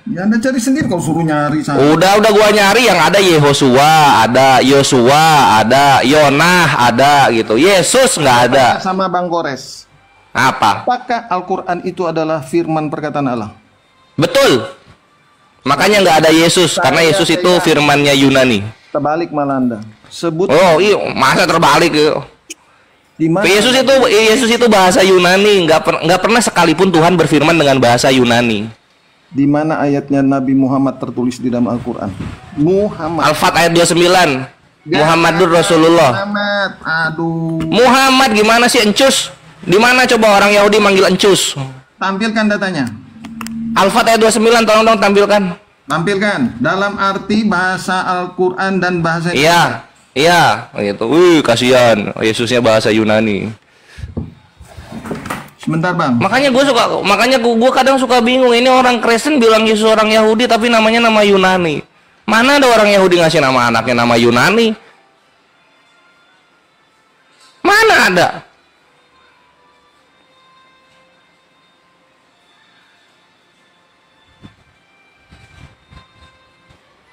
Ya Anda cari sendiri kalau suruh nyari sana. Udah gua nyari yang ada Yehosua, ada Yosua, ada Yonah, ada gitu. Yesus nggak ada. Sama Bang Gores. Apa? Apakah Al-Quran itu adalah firman perkataan Allah? Betul. Makanya nggak ada Yesus karena Yesus itu firmannya Yunani. Terbalik malah Anda. Sebut. Oh iya, masa terbalik gitu. Yesus itu bahasa Yunani, nggak pernah sekalipun Tuhan berfirman dengan bahasa Yunani. Di mana ayatnya Nabi Muhammad tertulis di dalam Al-Quran? Muhammad. Al-Fat ayat 29. Muhammadur Rasulullah. Muhammad. Aduh. Muhammad gimana sih encus? Di mana coba orang Yahudi manggil encus? Tampilkan datanya. Al-Fat ayat 29, tolong dong tampilkan. Tampilkan dalam arti bahasa Al-Quran dan bahasa Iya, iya, gitu. Wih, kasihan. Yesusnya bahasa Yunani. Sebentar Bang. Makanya gue kadang suka bingung. Ini orang Kristen bilang Yesus orang Yahudi tapi namanya nama Yunani. Mana ada orang Yahudi ngasih nama anaknya nama Yunani? Mana ada?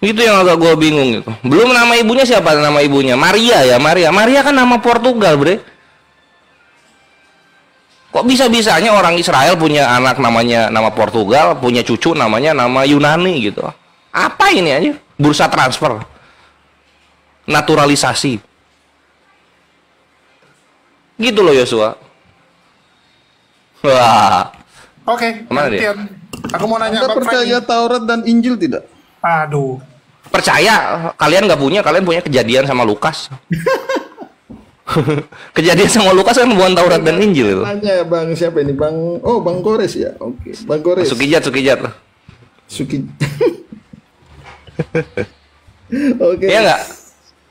Itu yang agak gue bingung gitu. Belum nama ibunya siapa nama ibunya? Maria ya, Maria. Maria kan nama Portugal, bre. Kok bisa-bisanya orang Israel punya anak namanya nama Portugal, punya cucu namanya nama Yunani gitu. Apa ini aja? Bursa transfer. Naturalisasi. Gitu loh Yosua. Wah. Oke, Kemana dia? Aku mau nanya Anda percaya Taurat dan Injil tidak? Aduh. Percaya, kalian nggak punya, kalian punya Kejadian sama Lukas. Kejadian sama Lukas kan bukan Taurat dan Injil itu. Tanya Bang siapa ini? Bang Bang Gores ya. Oke, Bang Gores. Sukijat. Oke. Iya nggak?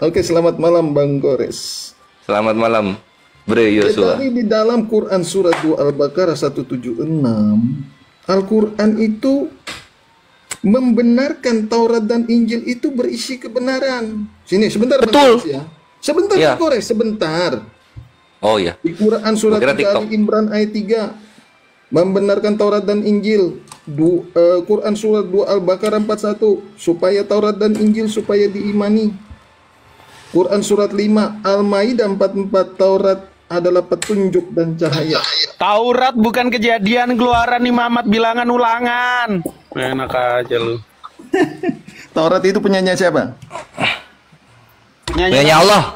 Oke, selamat malam Bang Gores. Selamat malam, Bre Yosua. Tadi di dalam Quran surat 2 Al-Baqarah 176, Al-Quran itu membenarkan Taurat dan Injil itu berisi kebenaran. Sini sebentar. Betul. Ya. Sebentar ya. Gores, sebentar. Oh ya. Di Quran surat 3 Ali Imran ayat 3 membenarkan Taurat dan Injil. Quran surat 2 Al-Baqarah 41 supaya Taurat dan Injil supaya diimani. Quran surat 5 Al-Maidah 44 Taurat adalah petunjuk dan cahaya. Taurat bukan Kejadian, Keluaran, Imamat, Bilangan, Ulangan. Enak aja lu. Taurat itu penyanyi siapa? Penyanyi Allah.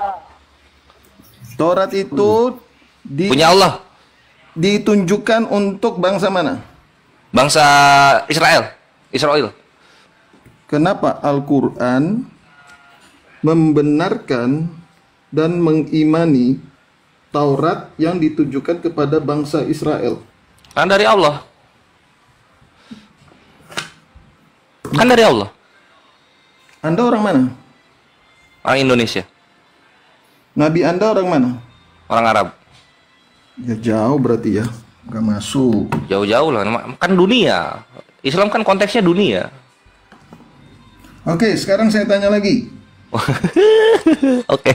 Taurat itu punya Allah. Ditunjukkan untuk bangsa mana? Bangsa Israel. Kenapa Al-Quran membenarkan dan mengimani Taurat yang ditujukan kepada bangsa Israel? Kan dari Allah. Kan dari Allah. Anda orang mana? Orang Indonesia. Nabi Anda orang mana? Orang Arab. Ya jauh berarti ya. Gak masuk. Jauh-jauh lah. Kan dunia. Islam kan konteksnya dunia. Oke, sekarang saya tanya lagi. Oke.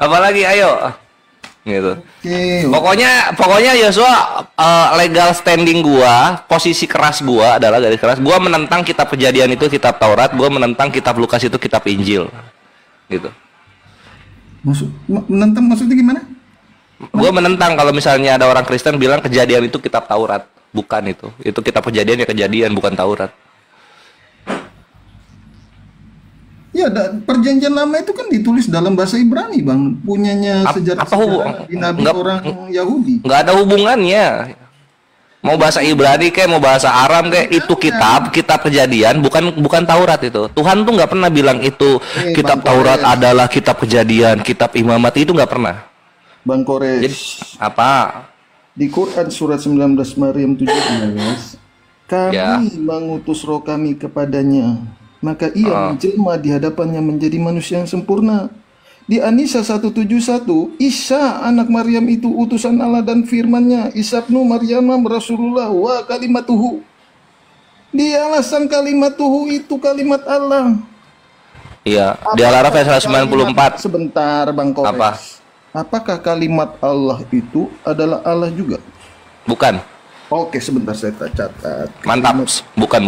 Apalagi ayo. Gitu. Pokoknya Yosua, legal standing gua, posisi keras gua adalah garis keras. Gua menentang kitab Kejadian itu kitab Taurat, gua menentang kitab Lukas itu kitab Injil. Gitu. Menentang maksudnya gimana? Gua menentang kalau misalnya ada orang Kristen bilang Kejadian itu kitab Taurat, bukan itu. Itu kitab Kejadian ya Kejadian, bukan Taurat. Ya, perjanjian lama itu kan ditulis dalam bahasa Ibrani, Bang. Punyanya sejarah-sejarah Nabi orang Yahudi. Nggak ada hubungannya. Mau bahasa Ibrani kayak mau bahasa Aram kayak itu kitab Kejadian, bukan Taurat itu. Tuhan tuh nggak pernah bilang itu kitab Taurat adalah kitab Kejadian, kitab Imamat, itu nggak pernah. Bang Kores. Jadi, apa? Di Quran surat 19 Maryam 17, kami mengutus roh kami kepadanya, maka ia menjelma di hadapannya menjadi manusia yang sempurna. Di An-Nisa 171, Isa anak Maryam itu utusan Allah dan firman-Nya, Isa ibnu Maryam Rasulullah wa kalimatuhu. Di alasan kalimatuhu itu kalimat Allah. Iya, di Al-Araf ayat 194. Sebentar, Bang Kores. Apakah kalimat Allah itu adalah Allah juga? Bukan. Oke, sebentar saya catat. Mantap. Bukan.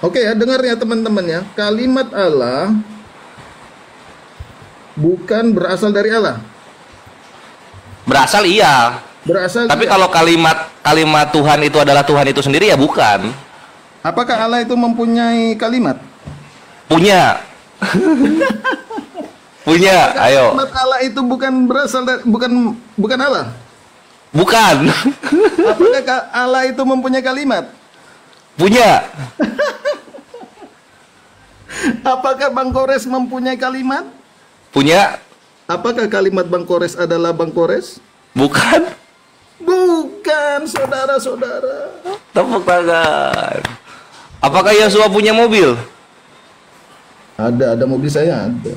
Oke ya, dengar ya teman-teman ya. Kalimat Allah bukan berasal dari Allah. Berasal iya. Berasal. Tapi kalau kalimat Tuhan itu adalah Tuhan itu sendiri ya bukan. Apakah Allah itu mempunyai kalimat? Punya. Punya. Ayo. Kalimat Allah itu bukan berasal dari bukan Allah. Bukan. Apakah Allah itu mempunyai kalimat? Punya. Apakah Bang Kores mempunyai kalimat? Punya. Apakah kalimat Bang Kores adalah Bang Kores? Bukan. Bukan, saudara-saudara. Tepuk tangan. Apakah Yosua punya mobil? Ada mobil saya ada.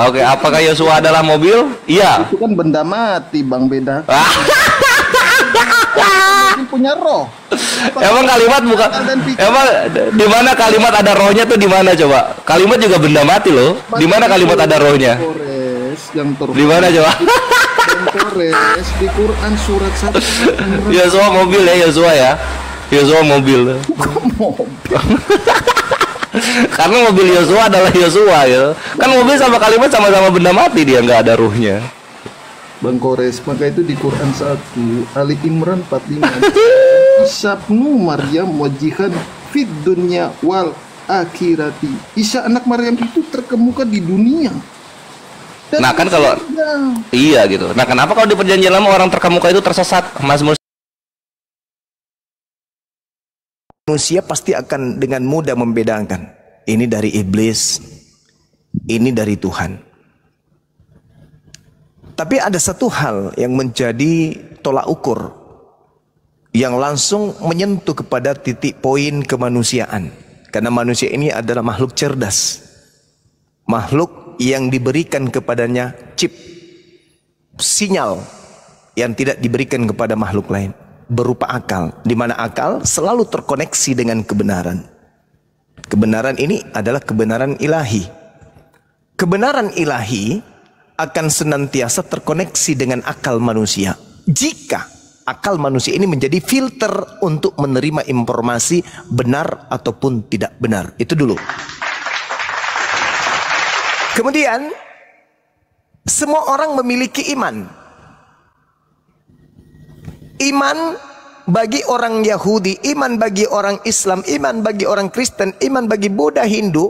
Oke, apakah Yosua adalah mobil? Iya. Itu kan benda mati, Bang, beda. Punya roh. Emang kalimat bukan? Emang di mana kalimat ada rohnya tuh di mana coba? Kalimat juga benda mati loh. Di mana kalimat ada rohnya? Di mana coba? Kores di Quran surat 1. Yosua mobil ya, Yosua ya. Yosua mobil. Karena mobil Yosua adalah Yosua ya. Kan mobil sama kalimat sama-sama benda mati, dia nggak ada ruhnya. Bang Kores, maka itu di Quran 1 Ali Imran 45. Isa ibnu Maryam wajihan fid dunya wal akhirati. Isa anak Maryam itu terkemuka di dunia. Dan nah kan kalau iya gitu. Nah kenapa kalau di perjanjian lama orang terkemuka itu tersesat? Mazmur manusia pasti akan dengan mudah membedakan ini dari iblis, ini dari Tuhan. Tapi ada satu hal yang menjadi tolak ukur yang langsung menyentuh kepada titik poin kemanusiaan. Karena manusia ini adalah makhluk cerdas, makhluk yang diberikan kepadanya chip, sinyal yang tidak diberikan kepada makhluk lain, berupa akal, di mana akal selalu terkoneksi dengan kebenaran. Kebenaran ini adalah kebenaran ilahi. Kebenaran ilahi akan senantiasa terkoneksi dengan akal manusia. Jika akal manusia ini menjadi filter untuk menerima informasi benar ataupun tidak benar. Itu dulu. Kemudian semua orang memiliki iman. Iman bagi orang Yahudi, iman bagi orang Islam, iman bagi orang Kristen, iman bagi Buddha, Hindu,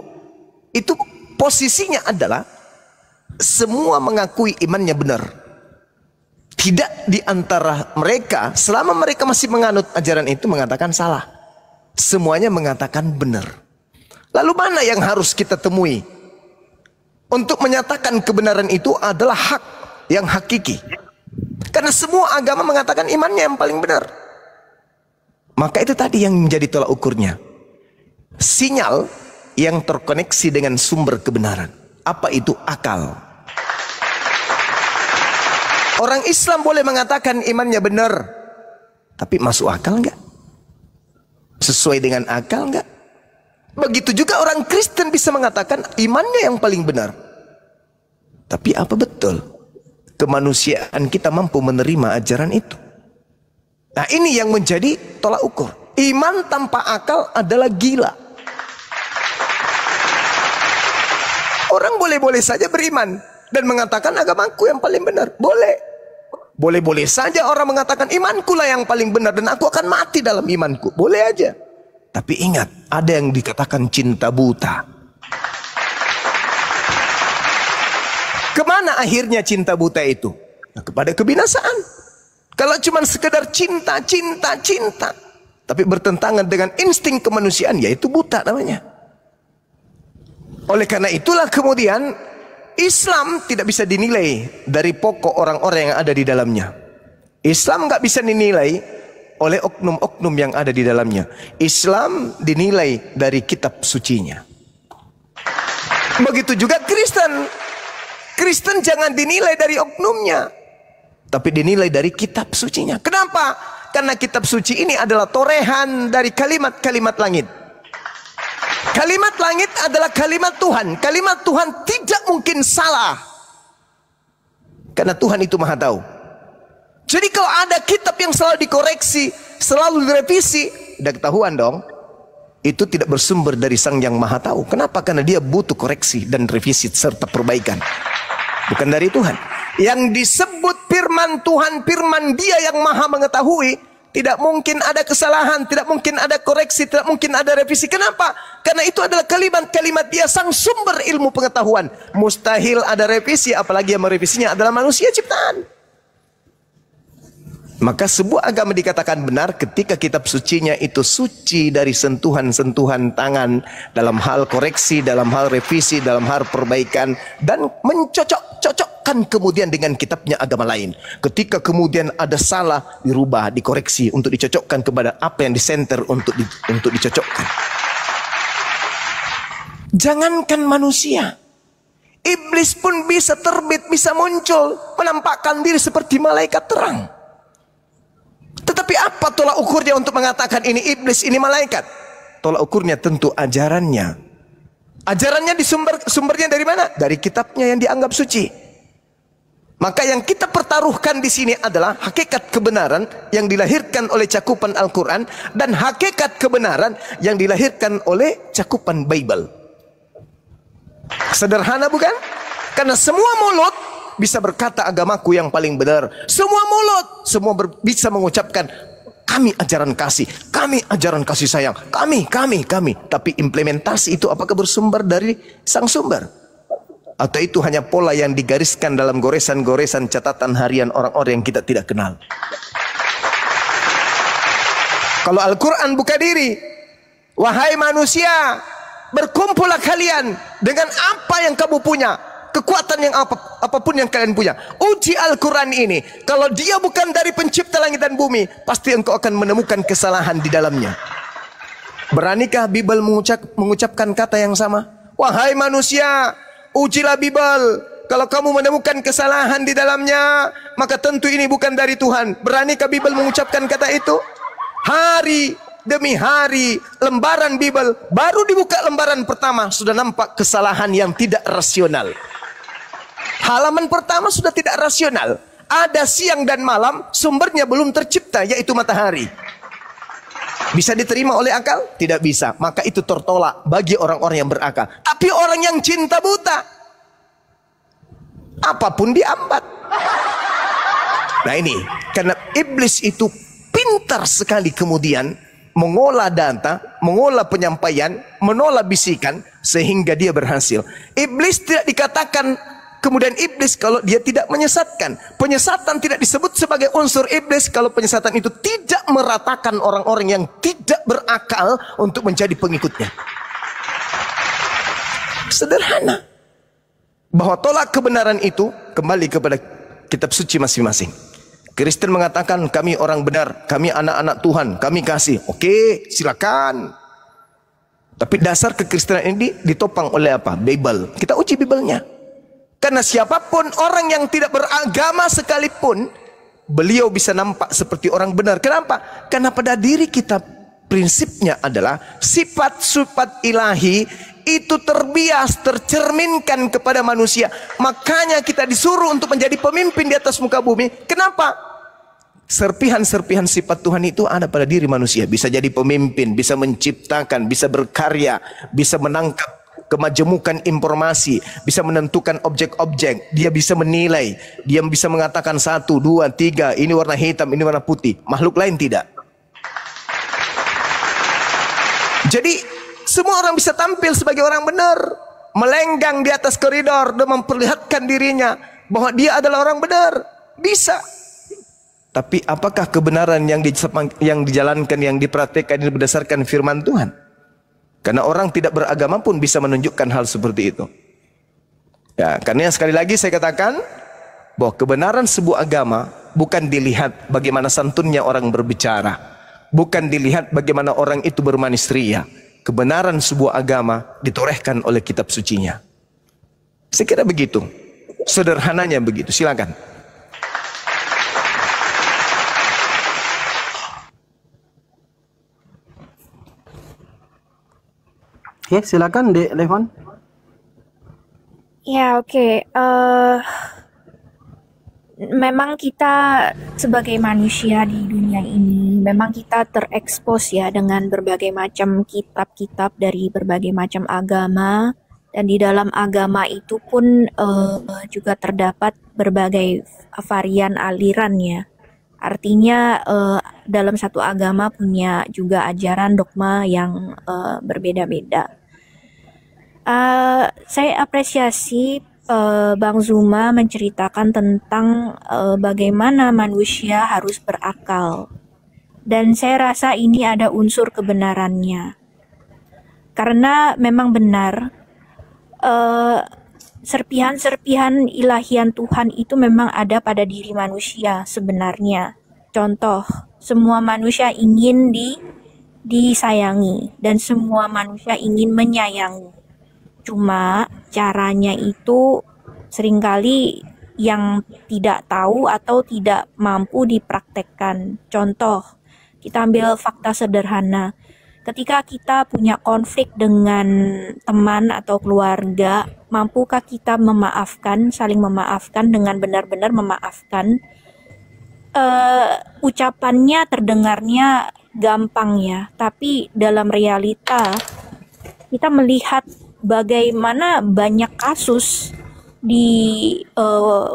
itu posisinya adalah semua mengakui imannya benar. Tidak di antara mereka, selama mereka masih menganut ajaran itu, mengatakan salah. Semuanya mengatakan benar. Lalu mana yang harus kita temui untuk menyatakan kebenaran itu adalah hak yang hakiki? Karena semua agama mengatakan imannya yang paling benar. Maka itu tadi yang menjadi tolak ukurnya. Sinyal yang terkoneksi dengan sumber kebenaran. Apa itu? Akal. Orang Islam boleh mengatakan imannya benar, tapi masuk akal enggak? Sesuai dengan akal enggak? Begitu juga orang Kristen bisa mengatakan imannya yang paling benar. Tapi apa betul kemanusiaan kita mampu menerima ajaran itu? Nah ini yang menjadi tolak ukur. Iman tanpa akal adalah gila. Orang boleh-boleh saja beriman dan mengatakan agamaku yang paling benar. Boleh. Boleh-boleh saja orang mengatakan imanku lah yang paling benar dan aku akan mati dalam imanku. Boleh aja. Tapi ingat, ada yang dikatakan cinta buta. Kemana akhirnya cinta buta itu? Ya, kepada kebinasaan. Kalau cuma sekedar cinta, tapi bertentangan dengan insting kemanusiaan, yaitu buta namanya. Oleh karena itulah kemudian Islam tidak bisa dinilai dari pokok orang-orang yang ada di dalamnya. Islam nggak bisa dinilai oleh oknum-oknum yang ada di dalamnya. Islam dinilai dari kitab sucinya. Begitu juga Kristen. Kristen jangan dinilai dari oknumnya, tapi dinilai dari kitab sucinya. Kenapa? Karena kitab suci ini adalah torehan dari kalimat-kalimat langit. Kalimat langit adalah kalimat Tuhan. Kalimat Tuhan tidak mungkin salah, karena Tuhan itu maha tahu. Jadi kalau ada kitab yang selalu dikoreksi, selalu direvisi, udah ketahuan dong, itu tidak bersumber dari Sang Yang Maha Tahu. Kenapa? Karena dia butuh koreksi dan revisi serta perbaikan, bukan dari Tuhan. Yang disebut firman Tuhan, firman Dia yang Maha Mengetahui, tidak mungkin ada kesalahan, tidak mungkin ada koreksi, tidak mungkin ada revisi. Kenapa? Karena itu adalah kalimat-kalimat Dia, sang sumber ilmu pengetahuan. Mustahil ada revisi, apalagi yang merevisinya adalah manusia ciptaan. Maka sebuah agama dikatakan benar ketika kitab sucinya itu suci dari sentuhan-sentuhan tangan dalam hal koreksi, dalam hal revisi, dalam hal perbaikan, dan mencocok-cocokkan kemudian dengan kitabnya agama lain. Ketika kemudian ada salah, dirubah, dikoreksi untuk dicocokkan kepada apa yang disenter untuk dicocokkan. Jangankan manusia, iblis pun bisa terbit, bisa muncul, menampakkan diri seperti malaikat terang. Tetapi apa tolak ukurnya untuk mengatakan ini iblis, ini malaikat? Tolak ukurnya tentu ajarannya. Ajarannya sumbernya dari mana? Dari kitabnya yang dianggap suci. Maka yang kita pertaruhkan di sini adalah hakikat kebenaran yang dilahirkan oleh cakupan Al-Quran dan hakikat kebenaran yang dilahirkan oleh cakupan Bible. Sederhana bukan? Karena semua mulut bisa berkata agamaku yang paling benar. Semua mulut, semua bisa mengucapkan kami ajaran kasih, kami ajaran kasih sayang, kami. Tapi implementasi itu apakah bersumber dari sang sumber? Atau itu hanya pola yang digariskan dalam goresan-goresan catatan harian orang-orang yang kita tidak kenal? Kalau Al-Quran buka diri, wahai manusia, berkumpullah kalian dengan apa yang kamu punya, kekuatan yang apapun yang kalian punya. Uji Al-Quran ini. Kalau dia bukan dari pencipta langit dan bumi, pasti engkau akan menemukan kesalahan di dalamnya. Beranikah Bible mengucapkan kata yang sama? Wahai manusia, ujilah Bible. Kalau kamu menemukan kesalahan di dalamnya, maka tentu ini bukan dari Tuhan. Beranikah Bible mengucapkan kata itu? Hari demi hari, lembaran Bible, baru dibuka lembaran pertama, sudah nampak kesalahan yang tidak rasional. Halaman pertama sudah tidak rasional. Ada siang dan malam, sumbernya belum tercipta, yaitu matahari. Bisa diterima oleh akal? Tidak bisa. Maka itu tertolak bagi orang-orang yang berakal. Tapi orang yang cinta buta, apapun diambat. Nah ini, karena iblis itu pintar sekali kemudian mengolah data, mengolah penyampaian, menolak bisikan, sehingga dia berhasil. Iblis tidak dikatakan kemudian iblis kalau dia tidak menyesatkan. Penyesatan tidak disebut sebagai unsur iblis kalau penyesatan itu tidak meratakan orang-orang yang tidak berakal untuk menjadi pengikutnya. Sederhana. Bahwa tolak kebenaran itu kembali kepada kitab suci masing-masing. Kristen mengatakan kami orang benar, kami anak-anak Tuhan, kami kasih. Oke, silakan. Tapi dasar kekristenan ini ditopang oleh apa? Bible. Kita uji Bible-nya. Karena siapapun orang yang tidak beragama sekalipun, beliau bisa nampak seperti orang benar. Kenapa? Karena pada diri kita prinsipnya adalah sifat-sifat ilahi itu terbias, tercerminkan kepada manusia. Makanya kita disuruh untuk menjadi pemimpin di atas muka bumi. Kenapa? Serpihan-serpihan sifat Tuhan itu ada pada diri manusia. Bisa jadi pemimpin, bisa menciptakan, bisa berkarya, bisa menangkap kemajemukan informasi, bisa menentukan objek-objek, dia bisa menilai, dia bisa mengatakan 1, 2, 3, ini warna hitam, ini warna putih. Makhluk lain tidak. Jadi semua orang bisa tampil sebagai orang benar. melenggang di atas koridor dan memperlihatkan dirinya bahwa dia adalah orang benar. Bisa. Tapi apakah kebenaran yang dijalankan, yang dipraktikkan ini berdasarkan firman Tuhan? Karena orang tidak beragama pun bisa menunjukkan hal seperti itu. Ya, karena sekali lagi saya katakan bahwa kebenaran sebuah agama bukan dilihat bagaimana santunnya orang berbicara, bukan dilihat bagaimana orang itu bermanis ria. Kebenaran sebuah agama ditorehkan oleh kitab sucinya. Saya kira begitu. Sederhananya begitu. Silakan. Ya, silakan Dek Levan. Ya, oke. Memang kita sebagai manusia di dunia ini, memang kita terekspos ya dengan berbagai macam kitab-kitab dari berbagai macam agama, dan di dalam agama itu pun juga terdapat berbagai varian aliran ya. Artinya dalam satu agama punya juga ajaran dogma yang berbeda-beda. Saya apresiasi Bang Zuma menceritakan tentang bagaimana manusia harus berakal. Dan saya rasa ini ada unsur kebenarannya. Karena memang benar, serpihan-serpihan ilahian Tuhan itu memang ada pada diri manusia sebenarnya. Contoh, semua manusia ingin disayangi dan semua manusia ingin menyayangi. Cuma caranya itu seringkali yang tidak tahu atau tidak mampu dipraktekkan. Contoh, kita ambil fakta sederhana. Ketika kita punya konflik dengan teman atau keluarga, mampukah kita memaafkan, saling memaafkan dengan benar-benar memaafkan? Ucapannya terdengarnya gampang ya, tapi dalam realita kita melihat bagaimana banyak kasus di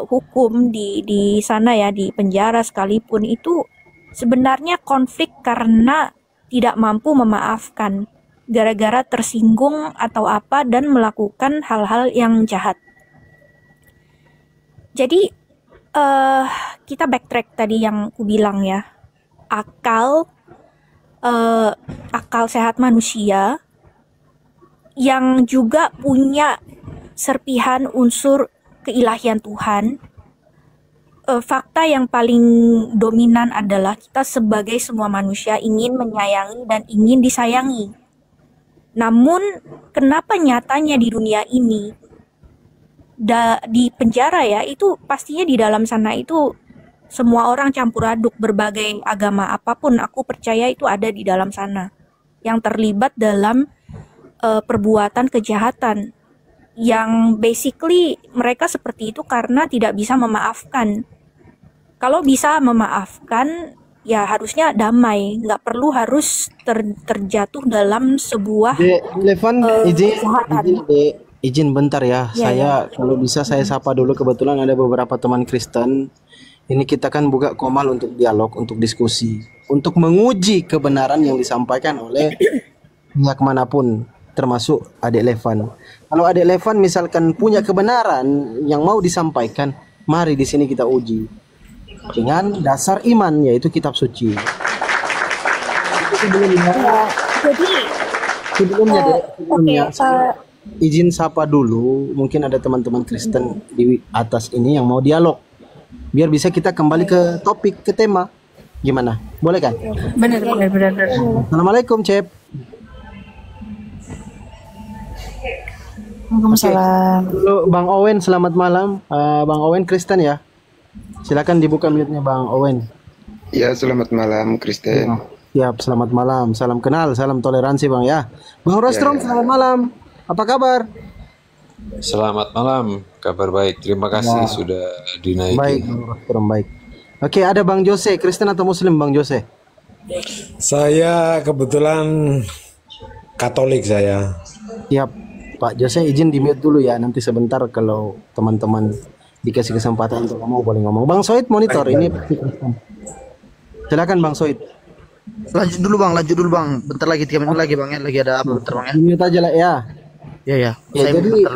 hukum di sana ya, di penjara sekalipun itu sebenarnya konflik karena tidak mampu memaafkan, gara-gara tersinggung atau apa dan melakukan hal-hal yang jahat. Jadi kita backtrack tadi yang aku bilang ya, akal sehat manusia yang juga punya serpihan unsur keilahian Tuhan. Fakta yang paling dominan adalah kita sebagai semua manusia ingin menyayangi dan ingin disayangi. Namun kenapa nyatanya di dunia ini di penjara ya, itu pastinya di dalam sana itu semua orang campur aduk, berbagai agama apapun aku percaya itu ada di dalam sana yang terlibat dalam perbuatan kejahatan yang basically mereka seperti itu karena tidak bisa memaafkan. Kalau bisa memaafkan ya harusnya damai, nggak perlu harus terjatuh dalam sebuah Levan, izin bentar ya. Saya kalau bisa saya sapa dulu, kebetulan ada beberapa teman Kristen. Ini kita kan buka komal untuk dialog, untuk diskusi, untuk menguji kebenaran yang disampaikan oleh pihak manapun, termasuk Adik Levan. Kalau Adik Levan misalkan punya kebenaran yang mau disampaikan, mari di sini kita uji dengan dasar iman, yaitu kitab suci. Sebelumnya saya izin sapa dulu, mungkin ada teman-teman Kristen di atas ini yang mau dialog, biar bisa kita kembali ke topik, ke tema. Gimana? Boleh kan? Benar. Assalamualaikum, Cep. Waalaikumsalam. Dulu Bang Owen, selamat malam. Bang Owen Kristen ya? Silakan dibuka mute-nya Bang Owen. Ya, selamat malam Kristen. Siap, selamat malam. Salam kenal, salam toleransi Bang ya. Bang Rostrom, selamat malam. Apa kabar? Selamat malam, kabar baik. Terima kasih sudah dinaikin. Baik, Bang Rostrom, baik. Oke, ada Bang Jose, Kristen atau Muslim Bang Jose? Saya kebetulan Katolik saya. Siap, Pak Jose izin di mute dulu ya. Nanti sebentar kalau teman-teman dikasih kesempatan untuk ngomong boleh ngomong. Bang Soid monitor ini. Silakan Bang Soid. Lanjut dulu bang. Bentar lagi 3 menit lagi bang ya. Lagi ada apa bentar bang ya. Mute aja lah ya. Ya, jadi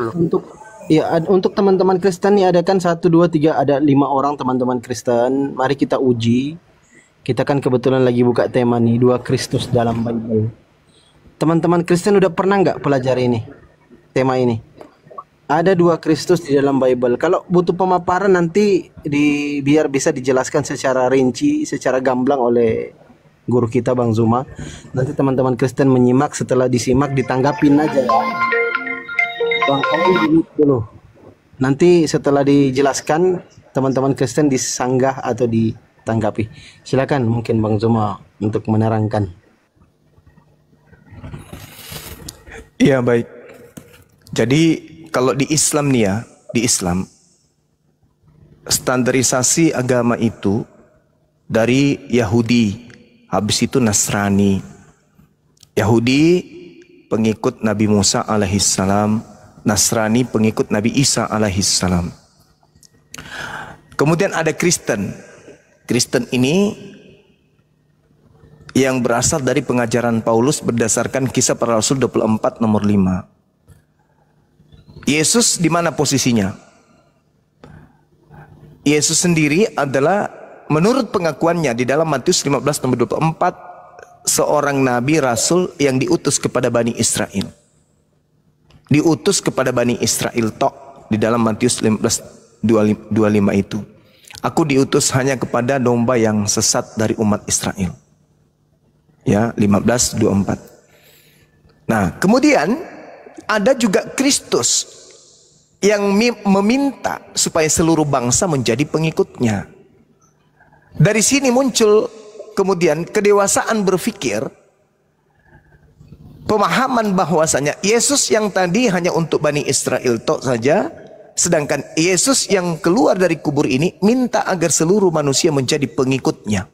untuk teman-teman Kristen nih ada kan 1, 2, 3 ada 5 orang teman-teman Kristen. Mari kita uji. Kita kan kebetulan lagi buka tema nih 2 Kristus dalam Bible. Teman-teman Kristen udah pernah nggak pelajari ini? Tema ini. Ada 2 Kristus di dalam Bible. Kalau butuh pemaparan nanti biar bisa dijelaskan secara rinci, secara gamblang oleh guru kita Bang Zuma. Nanti teman-teman Kristen menyimak, setelah disimak ditanggapin aja ya. Bang, kamu dulu. Nanti setelah dijelaskan teman-teman Kristen disanggah atau ditanggapi. Silakan mungkin Bang Zuma untuk menerangkan. Iya, baik. Jadi kalau di Islam nih ya, di Islam standarisasi agama itu dari Yahudi, habis itu Nasrani. Yahudi pengikut Nabi Musa alaihissalam, Nasrani pengikut Nabi Isa alaihissalam. Kemudian ada Kristen. Kristen ini yang berasal dari pengajaran Paulus berdasarkan Kisah Para Rasul 24 nomor 5. Yesus di mana posisinya? Yesus sendiri adalah menurut pengakuannya di dalam Matius 15 nomor 24 seorang nabi rasul yang diutus kepada Bani Israel. Diutus kepada Bani Israel tok di dalam Matius 15:25 itu. Aku diutus hanya kepada domba yang sesat dari umat Israel. Ya, 15:24. Nah, kemudian ada juga Kristus yang meminta supaya seluruh bangsa menjadi pengikutnya. Dari sini muncul kemudian kedewasaan berpikir, pemahaman bahwasanya Yesus yang tadi hanya untuk Bani Israel tok saja, sedangkan Yesus yang keluar dari kubur ini minta agar seluruh manusia menjadi pengikutnya.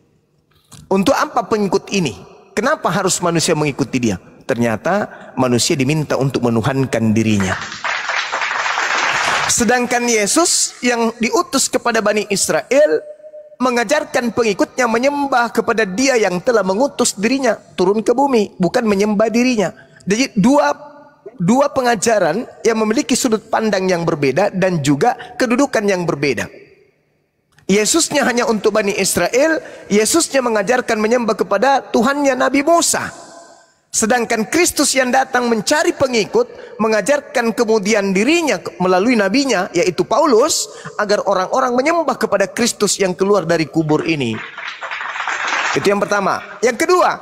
Untuk apa pengikut ini? Kenapa harus manusia mengikuti dia? Ternyata manusia diminta untuk menuhankan dirinya. Sedangkan Yesus yang diutus kepada Bani Israel mengajarkan pengikutnya menyembah kepada dia yang telah mengutus dirinya turun ke bumi, bukan menyembah dirinya. Jadi dua pengajaran yang memiliki sudut pandang yang berbeda dan juga kedudukan yang berbeda. Yesusnya hanya untuk Bani Israel, Yesusnya mengajarkan menyembah kepada Tuhannya Nabi Musa. Sedangkan Kristus yang datang mencari pengikut, mengajarkan kemudian dirinya melalui nabinya, yaitu Paulus, agar orang-orang menyembah kepada Kristus yang keluar dari kubur ini. Itu yang pertama. Yang kedua,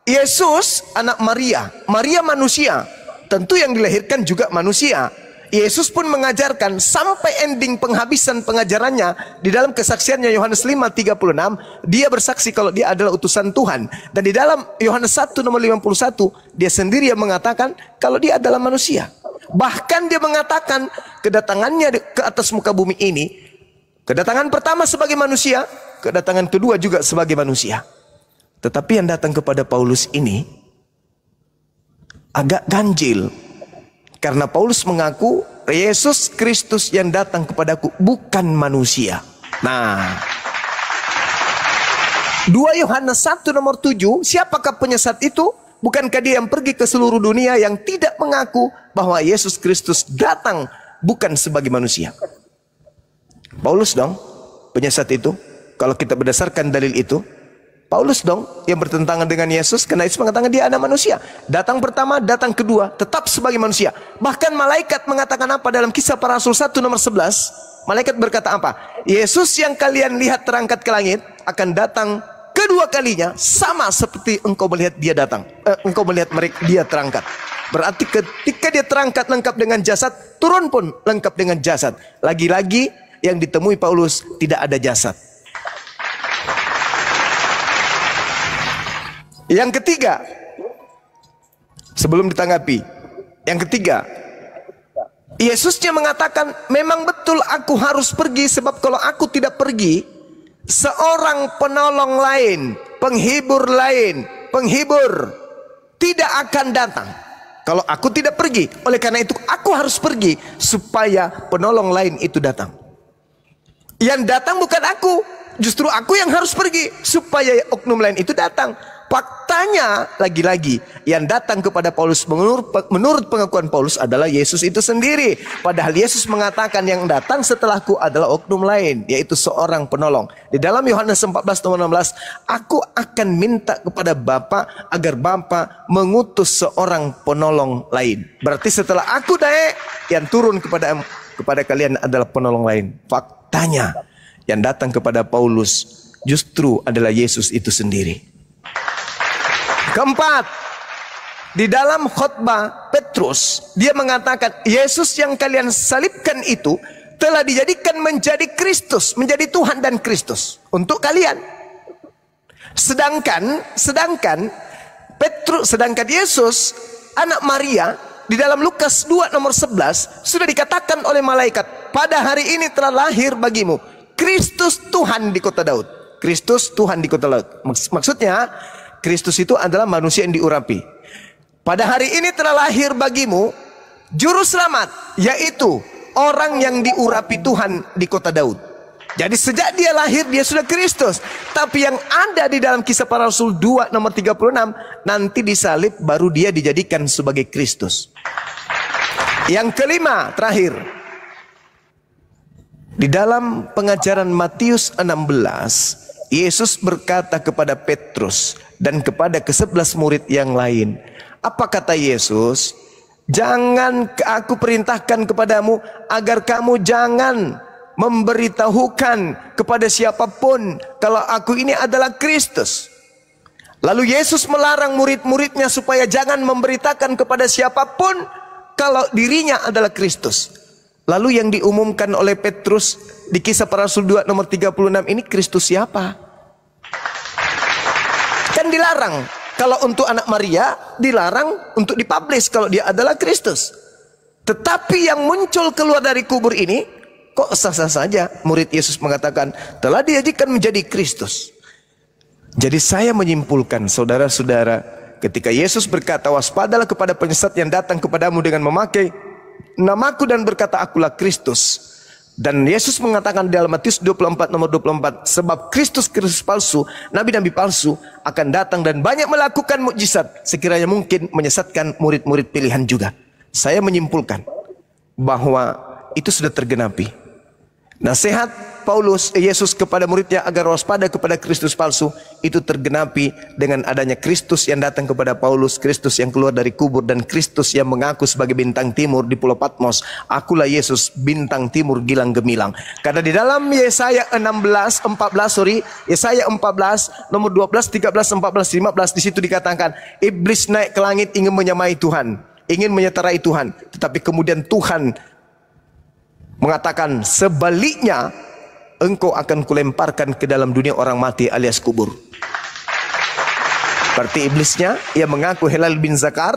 Yesus anak Maria. Maria manusia, tentu yang dilahirkan juga manusia. Yesus pun mengajarkan sampai ending penghabisan pengajarannya di dalam kesaksiannya Yohanes 5:36, dia bersaksi kalau dia adalah utusan Tuhan. Dan di dalam Yohanes 1 nomor 51, dia sendiri yang mengatakan kalau dia adalah manusia. Bahkan dia mengatakan kedatangannya ke atas muka bumi ini, kedatangan pertama sebagai manusia, kedatangan kedua juga sebagai manusia. Tetapi yang datang kepada Paulus ini agak ganjil. Karena Paulus mengaku Yesus Kristus yang datang kepadaku bukan manusia. Nah, 2 Yohanes 1 nomor 7, siapakah penyesat itu? Bukankah dia yang pergi ke seluruh dunia yang tidak mengaku bahwa Yesus Kristus datang bukan sebagai manusia? Paulus dong penyesat itu. Kalau kita berdasarkan dalil itu, Paulus dong yang bertentangan dengan Yesus, karena Yesus mengatakan dia anak manusia. Datang pertama, datang kedua, tetap sebagai manusia. Bahkan malaikat mengatakan apa dalam Kisah Para Rasul 1 nomor 11? Malaikat berkata apa? Yesus yang kalian lihat terangkat ke langit akan datang kedua kalinya sama seperti engkau melihat dia datang. Engkau melihat mereka dia terangkat. Berarti ketika dia terangkat lengkap dengan jasad, turun pun lengkap dengan jasad. Lagi-lagi yang ditemui Paulus tidak ada jasad. Yang ketiga, sebelum ditanggapi, yang ketiga, Yesusnya mengatakan memang betul aku harus pergi, sebab kalau aku tidak pergi, seorang penolong lain, penghibur tidak akan datang. Kalau aku tidak pergi, oleh karena itu aku harus pergi supaya penolong lain itu datang. Yang datang bukan aku, justru aku yang harus pergi supaya oknum lain itu datang. faktanya lagi-lagi yang datang kepada Paulus menurut pengakuan Paulus adalah Yesus itu sendiri. Padahal Yesus mengatakan yang datang setelahku adalah oknum lain, yaitu seorang penolong. Di dalam Yohanes 14:16, aku akan minta kepada Bapa agar Bapa mengutus seorang penolong lain. Berarti setelah aku naik, yang turun kepada kalian adalah penolong lain. Faktanya yang datang kepada Paulus justru adalah Yesus itu sendiri. Keempat, di dalam khotbah Petrus, dia mengatakan Yesus yang kalian salibkan itu telah dijadikan menjadi Kristus, menjadi Tuhan dan Kristus untuk kalian. Sedangkan Yesus, anak Maria, di dalam Lukas 2:11 sudah dikatakan oleh malaikat, pada hari ini telah lahir bagimu Kristus Tuhan di kota Daud. Kristus Tuhan di kota Daud. Maksudnya Kristus itu adalah manusia yang diurapi. Pada hari ini telah lahir bagimu juru selamat, yaitu orang yang diurapi Tuhan di kota Daud. Jadi sejak dia lahir dia sudah Kristus. Tapi yang ada di dalam Kisah Para Rasul 2:36, nanti disalib baru dia dijadikan sebagai Kristus. Yang kelima, terakhir, di dalam pengajaran Matius 16, Yesus berkata kepada Petrus dan kepada ke-11 murid yang lain. Apa kata Yesus? Jangan aku perintahkan kepadamu agar kamu jangan memberitahukan kepada siapapun kalau aku ini adalah Kristus. Lalu Yesus melarang murid-muridnya supaya jangan memberitakan kepada siapapun kalau dirinya adalah Kristus. Lalu yang diumumkan oleh Petrus di Kisah Para Rasul 2:36 ini Kristus siapa? Kan dilarang. Kalau untuk anak Maria dilarang untuk dipublish kalau dia adalah Kristus. Tetapi yang muncul keluar dari kubur ini kok sah-sah saja. Murid Yesus mengatakan telah dijadikan menjadi Kristus. Jadi saya menyimpulkan, saudara-saudara, ketika Yesus berkata waspadalah kepada penyesat yang datang kepadamu dengan memakai namaku dan berkata akulah Kristus. Dan Yesus mengatakan di dalam Matius 24:24, sebab Kristus palsu, nabi-nabi palsu akan datang dan banyak melakukan mukjizat, sekiranya mungkin menyesatkan murid-murid pilihan juga. Saya menyimpulkan bahwa itu sudah tergenapi. Nasihat Yesus kepada muridnya agar waspada kepada Kristus palsu itu tergenapi dengan adanya Kristus yang datang kepada Paulus, Kristus yang keluar dari kubur, dan Kristus yang mengaku sebagai bintang timur di Pulau Patmos. Akulah Yesus, bintang timur gilang gemilang. Karena di dalam Yesaya 14 nomor 12, 13, 14, 15 di situ dikatakan iblis naik ke langit ingin menyamai Tuhan, ingin menyeterai Tuhan, tetapi kemudian Tuhan mengatakan sebaliknya, engkau akan kulemparkan ke dalam dunia orang mati alias kubur. Berarti iblisnya yang mengaku Helal bin Zakar,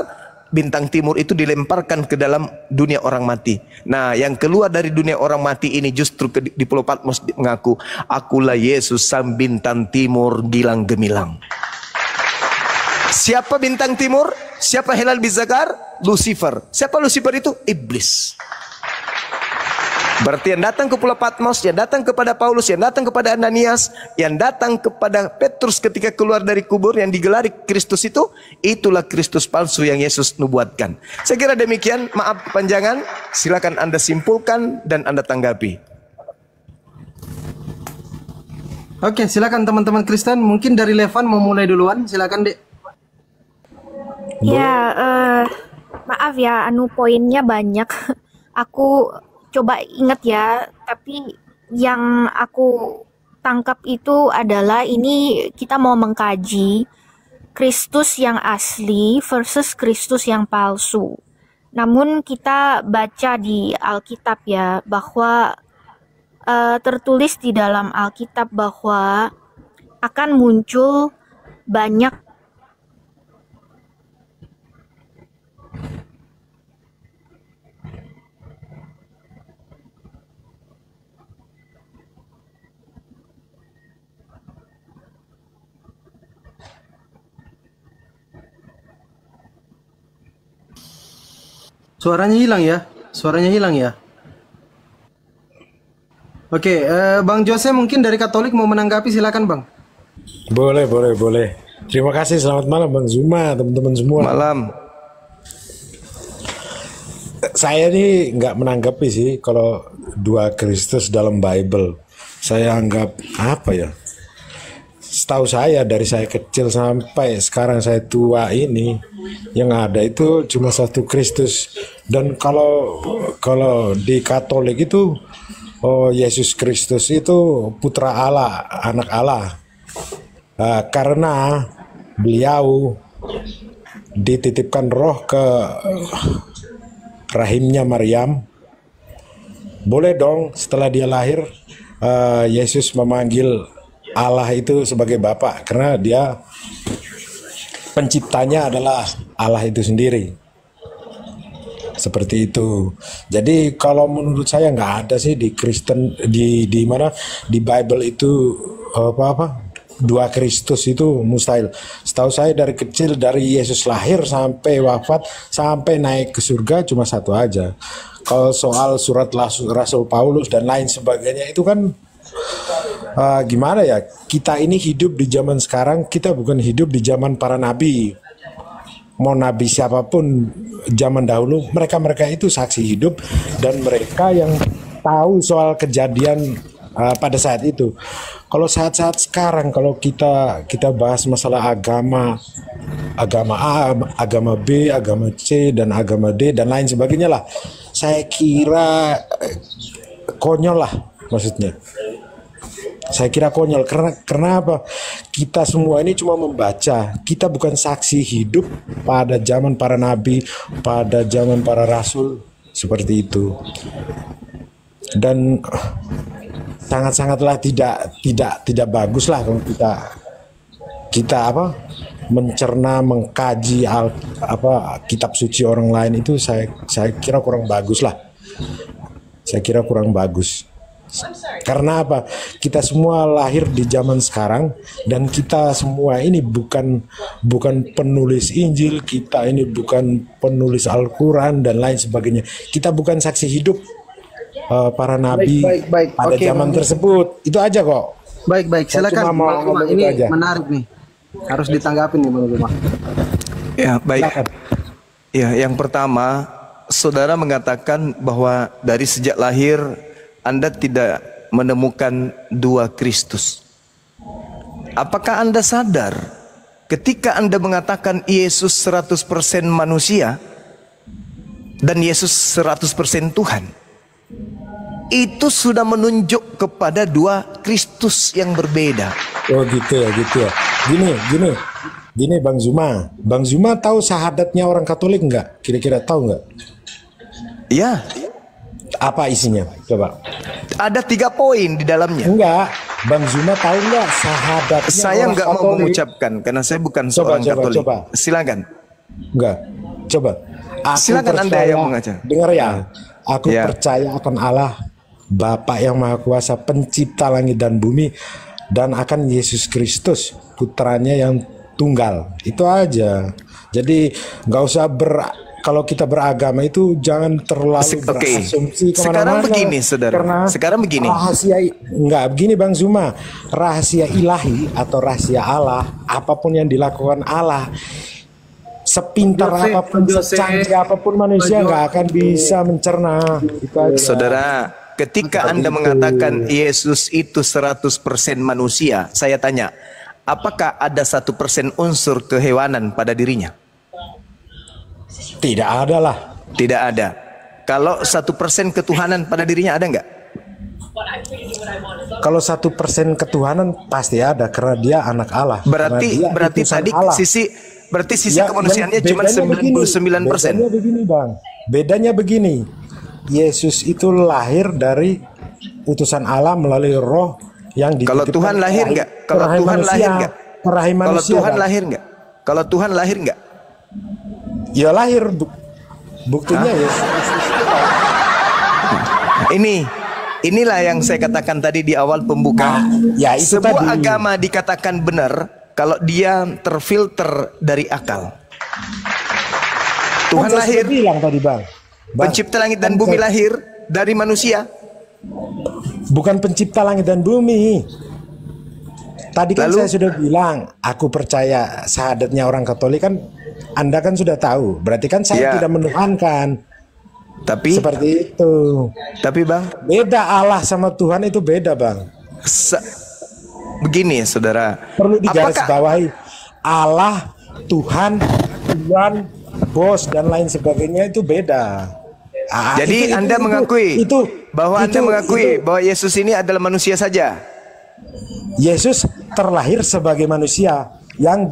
bintang timur itu dilemparkan ke dalam dunia orang mati. Nah, yang keluar dari dunia orang mati ini justru di Pulau Patmos mengaku akulah Yesus sang bintang timur gilang gemilang. Siapa bintang timur? Siapa Helal bin Zakar? Lucifer. Siapa Lucifer itu? Iblis. Berarti yang datang ke Pulau Patmos, yang datang kepada Paulus, yang datang kepada Ananias, yang datang kepada Petrus ketika keluar dari kubur yang digelari Kristus itu, itulah Kristus palsu yang Yesus nubuatkan. Saya kira demikian, maaf kepanjangan, silakan Anda simpulkan dan Anda tanggapi. Oke, silakan teman-teman Kristen, mungkin dari Levan mau mulai duluan, silakan Dek. Ya, maaf ya, poinnya banyak. Aku coba ingat ya, tapi yang aku tangkap itu adalah ini kita mau mengkaji Kristus yang asli versus Kristus yang palsu. Namun kita baca di Alkitab ya, bahwa tertulis di dalam Alkitab bahwa akan muncul banyak Suaranya hilang ya. Oke, Bang Jose mungkin dari Katolik mau menanggapi, silakan Bang. Boleh. Terima kasih, selamat malam Bang Zuma, teman-teman semua. Malam. Saya ini nggak menanggapi sih kalau dua Kristus dalam Bible. Saya anggap apa ya? Setahu saya dari saya kecil sampai sekarang saya tua ini, yang ada itu cuma satu Kristus. Dan kalau di Katolik itu, Yesus Kristus itu putra Allah, anak Allah. Karena beliau dititipkan roh ke rahimnya Maryam, boleh dong setelah dia lahir Yesus memanggil Allah itu sebagai Bapa, karena dia penciptanya adalah Allah itu sendiri. Seperti itu. Jadi kalau menurut saya nggak ada sih di Kristen, di mana di Bible itu apa dua Kristus itu mustahil. Setahu saya dari kecil, dari Yesus lahir sampai wafat sampai naik ke surga cuma satu aja. Kalau soal surat Rasul Paulus dan lain sebagainya itu kan gimana ya, kita ini hidup di zaman sekarang, kita bukan hidup di zaman para nabi. Mau nabi siapapun zaman dahulu, mereka itu saksi hidup dan mereka yang tahu soal kejadian pada saat itu. Kalau saat-saat sekarang, kalau kita bahas masalah agama A, agama B, agama C, dan agama D dan lain sebagainya lah, saya kira konyol lah maksudnya. Saya kira konyol karena apa? Kita semua ini cuma membaca. Kita bukan saksi hidup pada zaman para nabi, pada zaman para rasul seperti itu. Dan sangat-sangatlah tidak bagus lah kalau kita mencerna, mengkaji kitab suci orang lain itu saya kira kurang bagus lah. Saya kira kurang bagus. Karena apa? Kita semua lahir di zaman sekarang dan kita semua ini bukan penulis Injil, kita ini bukan penulis Al-Quran dan lain sebagainya. Kita bukan saksi hidup para nabi pada zaman tersebut. Itu aja kok. Baik, silakan. Ini aja. Menarik nih. Harus ditanggapin nih Bang Zuma. Ya, baik. Ya, yang pertama, saudara mengatakan bahwa dari sejak lahir Anda tidak menemukan dua Kristus. Apakah Anda sadar ketika Anda mengatakan Yesus 100% manusia dan Yesus 100% Tuhan, itu sudah menunjuk kepada dua Kristus yang berbeda. Oh gitu ya. Gini Bang Zuma. Bang Zuma tahu syahadatnya orang Katolik nggak? Kira-kira tahu nggak? Ya. Apa isinya? Coba. Ada 3 poin di dalamnya. Enggak. Bang Zuma tahu nggak syahadatnya? Saya nggak mau mengucapkan karena saya bukan seorang Katolik. Silakan. Enggak. Coba. Silakan Anda yang mengajar. Dengar ya. Aku percaya akan Allah, Bapa yang Maha Kuasa, pencipta langit dan bumi, dan akan Yesus Kristus, putranya yang tunggal. Itu aja. Jadi nggak usah kalau kita beragama itu jangan terlalu berasumsi kemana-mana. Sekarang begini, saudara. Sekarang begini. Rahasia enggak begini Bang Zuma. Rahasia ilahi atau rahasia Allah, apapun yang dilakukan Allah, sepintar apapun, secanggih apapun manusia nggak akan bisa mencerna. Saudara, ketika Anda mengatakan Yesus itu 100% manusia, saya tanya, apakah ada 1% unsur kehewanan pada dirinya? Tidak ada lah. Tidak ada. Kalau 1% ketuhanan pada dirinya ada nggak? Kalau 1% ketuhanan pasti ada karena dia anak Allah. Berarti tadi Allah. sisi kemanusiaannya cuma 99%. Bedanya begini. Yesus itu lahir dari utusan Allah melalui roh yang Kalau Tuhan lahir nggak? Kalau Tuhan lahir nggak? Kalau Tuhan lahir nggak? Kalau Tuhan lahir nggak? Ya lahir, buktinya Yesus. Inilah yang saya katakan tadi di awal pembukaan. Ya, itu sebuah agama dikatakan benar kalau dia terfilter dari akal. Tuhan lahir. Bilang tadi Bang. Pencipta langit dan bumi lahir dari manusia. Bukan pencipta langit dan bumi. Tadi kan saya sudah bilang, aku percaya syahadatnya orang Katolik kan, Anda kan sudah tahu. Berarti kan saya tidak menuhankan. Tapi seperti itu. Tapi Bang, beda Allah sama Tuhan itu beda Bang. Begini saudara, perlu digarisbawahi, Allah, Tuhan, bos dan lain sebagainya itu beda. Jadi Anda mengakui bahwa Yesus ini adalah manusia saja. Yesus terlahir sebagai manusia yang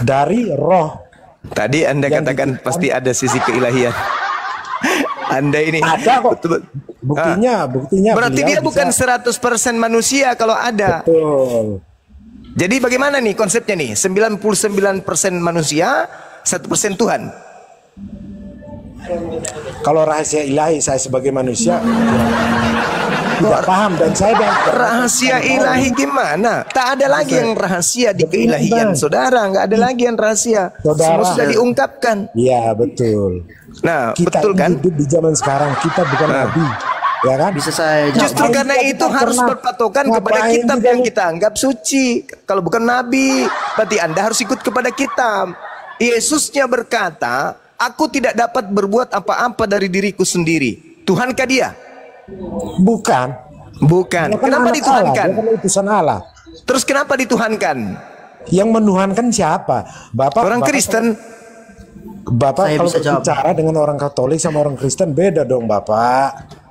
dari roh. Tadi Anda katakan pasti ada sisi keilahian. Anda ini ada kok. Buktinya berarti dia bukan 100% manusia kalau ada. Betul. Jadi bagaimana nih konsepnya nih? 99% manusia, 1% Tuhan. Kalau rahasia ilahi saya sebagai manusia tidak paham, dan saya rahasia ilahi gimana? Tak ada lagi yang rahasia di keilahian, saudara. Nggak ada lagi yang rahasia. Semua sudah diungkapkan. Iya betul. Nah, kita betul kan? Hidup di zaman sekarang, kita bukan nabi, ya kan? Bisa saya justru karena itu harus berpatokan kepada kitab yang kita anggap suci. Kalau bukan nabi, berarti Anda harus ikut kepada kitab. Yesusnya berkata, aku tidak dapat berbuat apa-apa dari diriku sendiri. Tuhankah dia? Bukan. Kenapa dituhankan? Dia kan utusan Allah. Terus kenapa dituhankan? Yang menuhankan siapa? Bapak orang Kristen. Bapak kalau bicara dengan orang Katolik sama orang Kristen beda dong Bapak.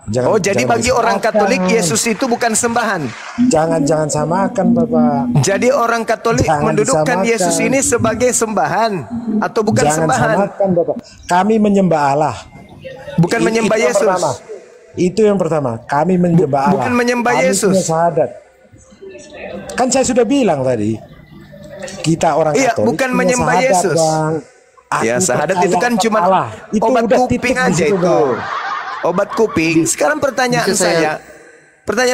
Jadi bagi orang Katolik Yesus itu bukan sembahan. Jangan samakan Bapak. Jadi orang Katolik mendudukkan Yesus ini sebagai sembahan atau bukan sembahan? Jangan samakan Bapak. Kami menyembah Allah. Bukan menyembah Yesus. Itu yang pertama. Kami menyembah Allah. Bukan menyembah Yesus. Punya syahadat. Kan saya sudah bilang tadi. Kita orang Katolik bukan menyembah Yesus. Bang. Ya, syahadat itu kan cuma obat kuping aja itu. Obat kuping. Sekarang pertanyaan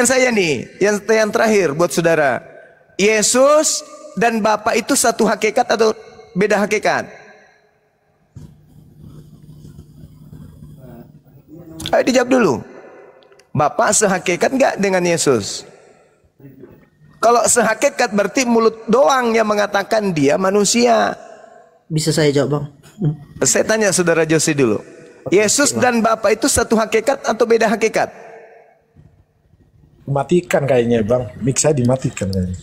saya nih, yang terakhir buat saudara. Yesus dan Bapa itu satu hakikat atau beda hakikat? Ayo dijawab dulu. Bapa sehakikat nggak dengan Yesus? Kalau sehakikat berarti mulut doang yang mengatakan dia manusia. Bisa saya jawab Bang? Saya tanya saudara Jose dulu. Yesus dan Bapa itu satu hakikat atau beda hakikat? Matikan kayaknya Bang. Mix saya dimatikan kayaknya.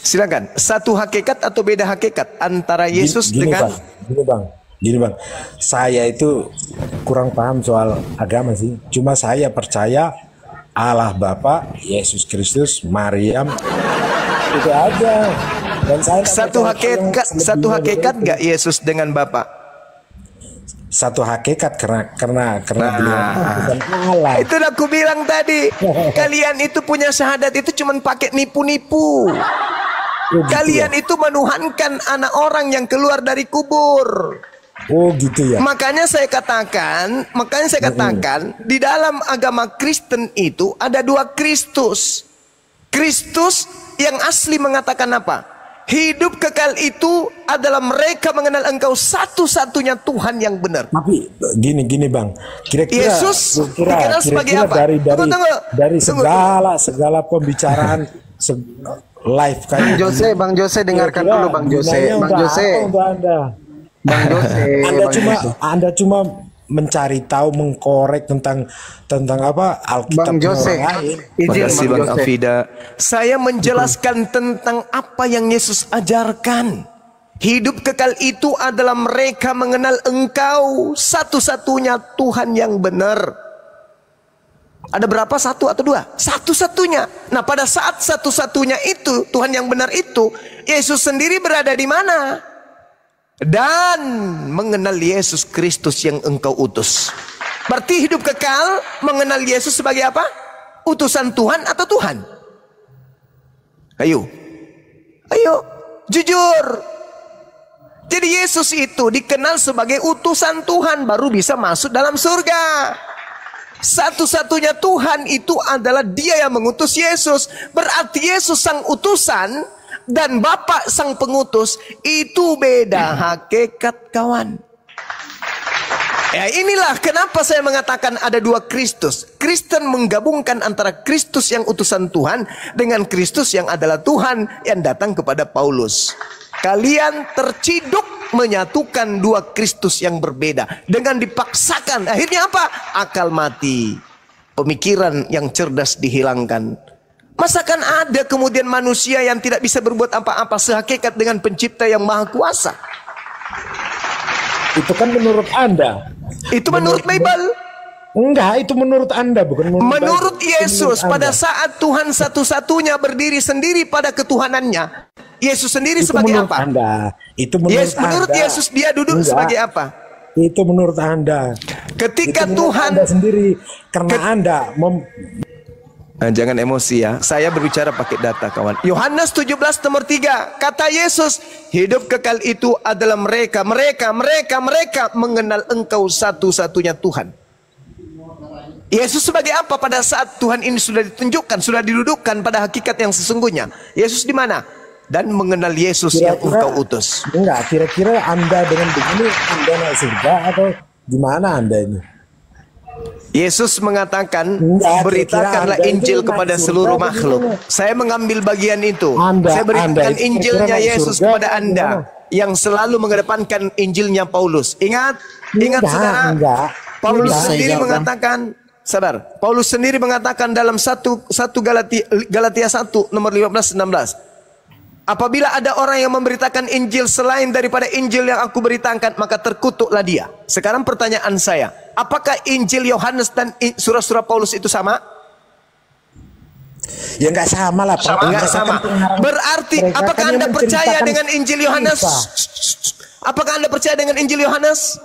Silakan. Satu hakikat atau beda hakikat antara Yesus dengan Gini bang, saya itu kurang paham soal agama sih. Cuma saya percaya Allah Bapa, Yesus Kristus, Maryam, itu aja. Dan saya satu hakikat nggak Yesus dengan Bapa? Satu hakikat karena beliau bukan Allah. Itu udah aku bilang tadi. Kalian itu punya syahadat itu cuman pakai nipu-nipu. Kalian itu menuhankan anak orang yang keluar dari kubur. Oh gitu ya. Makanya saya katakan di dalam agama Kristen itu ada dua Kristus. Kristus yang asli mengatakan apa? Hidup kekal itu adalah mereka mengenal engkau satu-satunya Tuhan yang benar. Tapi gini bang, kira-kira Yesus dikenal sebagai apa? Dari segala pembicaraan live kan. Bang Jose dengarkan dulu Bang Jose. Anda cuma mencari tahu, mengkorek tentang apa Alkitab. Bang Jose. Terima kasih Bang Afida. Saya menjelaskan tentang apa yang Yesus ajarkan. Hidup kekal itu adalah mereka mengenal engkau satu-satunya Tuhan yang benar. Ada berapa? Satu atau dua? Satu-satunya. Nah pada saat satu-satunya itu, Tuhan yang benar itu, Yesus sendiri berada di mana? Dan mengenal Yesus Kristus yang engkau utus. Berarti hidup kekal mengenal Yesus sebagai apa? Utusan Tuhan atau Tuhan? Ayo jujur. Jadi Yesus itu dikenal sebagai utusan Tuhan, baru bisa masuk dalam surga. Satu-satunya Tuhan itu adalah Dia yang mengutus Yesus. Berarti Yesus sang utusan dan Bapa sang pengutus itu beda hakikat kawan. Ya inilah kenapa saya mengatakan ada dua Kristus. Kristen menggabungkan antara Kristus yang utusan Tuhan dengan Kristus yang adalah Tuhan yang datang kepada Paulus. Kalian terciduk menyatukan dua Kristus yang berbeda dengan dipaksakan. Akhirnya apa? Akal mati. Pemikiran yang cerdas dihilangkan. Masakan ada kemudian manusia yang tidak bisa berbuat apa-apa sehakikat dengan pencipta yang maha kuasa? Itu kan menurut Anda. Itu menurut Bible. Enggak, itu menurut Anda, bukan menurut Bible. Yesus. Pada saat Tuhan satu-satunya berdiri sendiri pada ketuhanannya, Yesus sendiri itu sebagai menurut apa? Anda. Itu menurut menurut Anda. Yesus dia duduk Enggak. sebagai apa? Itu menurut Anda. Ketika itu menurut Tuhan Anda sendiri, karena Anda jangan emosi ya. Saya berbicara pakai data, kawan. Yohanes 17 nomor 3. Kata Yesus, hidup kekal itu adalah mereka mengenal Engkau satu-satunya Tuhan. Yesus sebagai apa pada saat Tuhan ini sudah ditunjukkan, sudah didudukkan pada hakikat yang sesungguhnya? Yesus di mana? Dan mengenal Yesus yang Engkau utus. Enggak, kira-kira Anda dengan begini Anda naik surga atau gimana Anda ini? Yesus mengatakan, beritakanlah Injil kepada seluruh makhluk. Saya mengambil bagian itu. Saya beritakan Injilnya Yesus kepada Anda yang selalu mengedepankan Injilnya Paulus. Ingat saudara, Paulus sendiri mengatakan, Paulus sendiri mengatakan dalam 1 Galatia 1 nomor 15-16. Apabila ada orang yang memberitakan Injil selain daripada Injil yang aku beritakan, maka terkutuklah dia. Sekarang pertanyaan saya, apakah Injil Yohanes dan surah-surah Paulus itu sama? Ya enggak sama lah, Pak. Enggak sama. Berarti apakah Anda percaya dengan Injil Yohanes? Apakah Anda percaya dengan Injil Yohanes?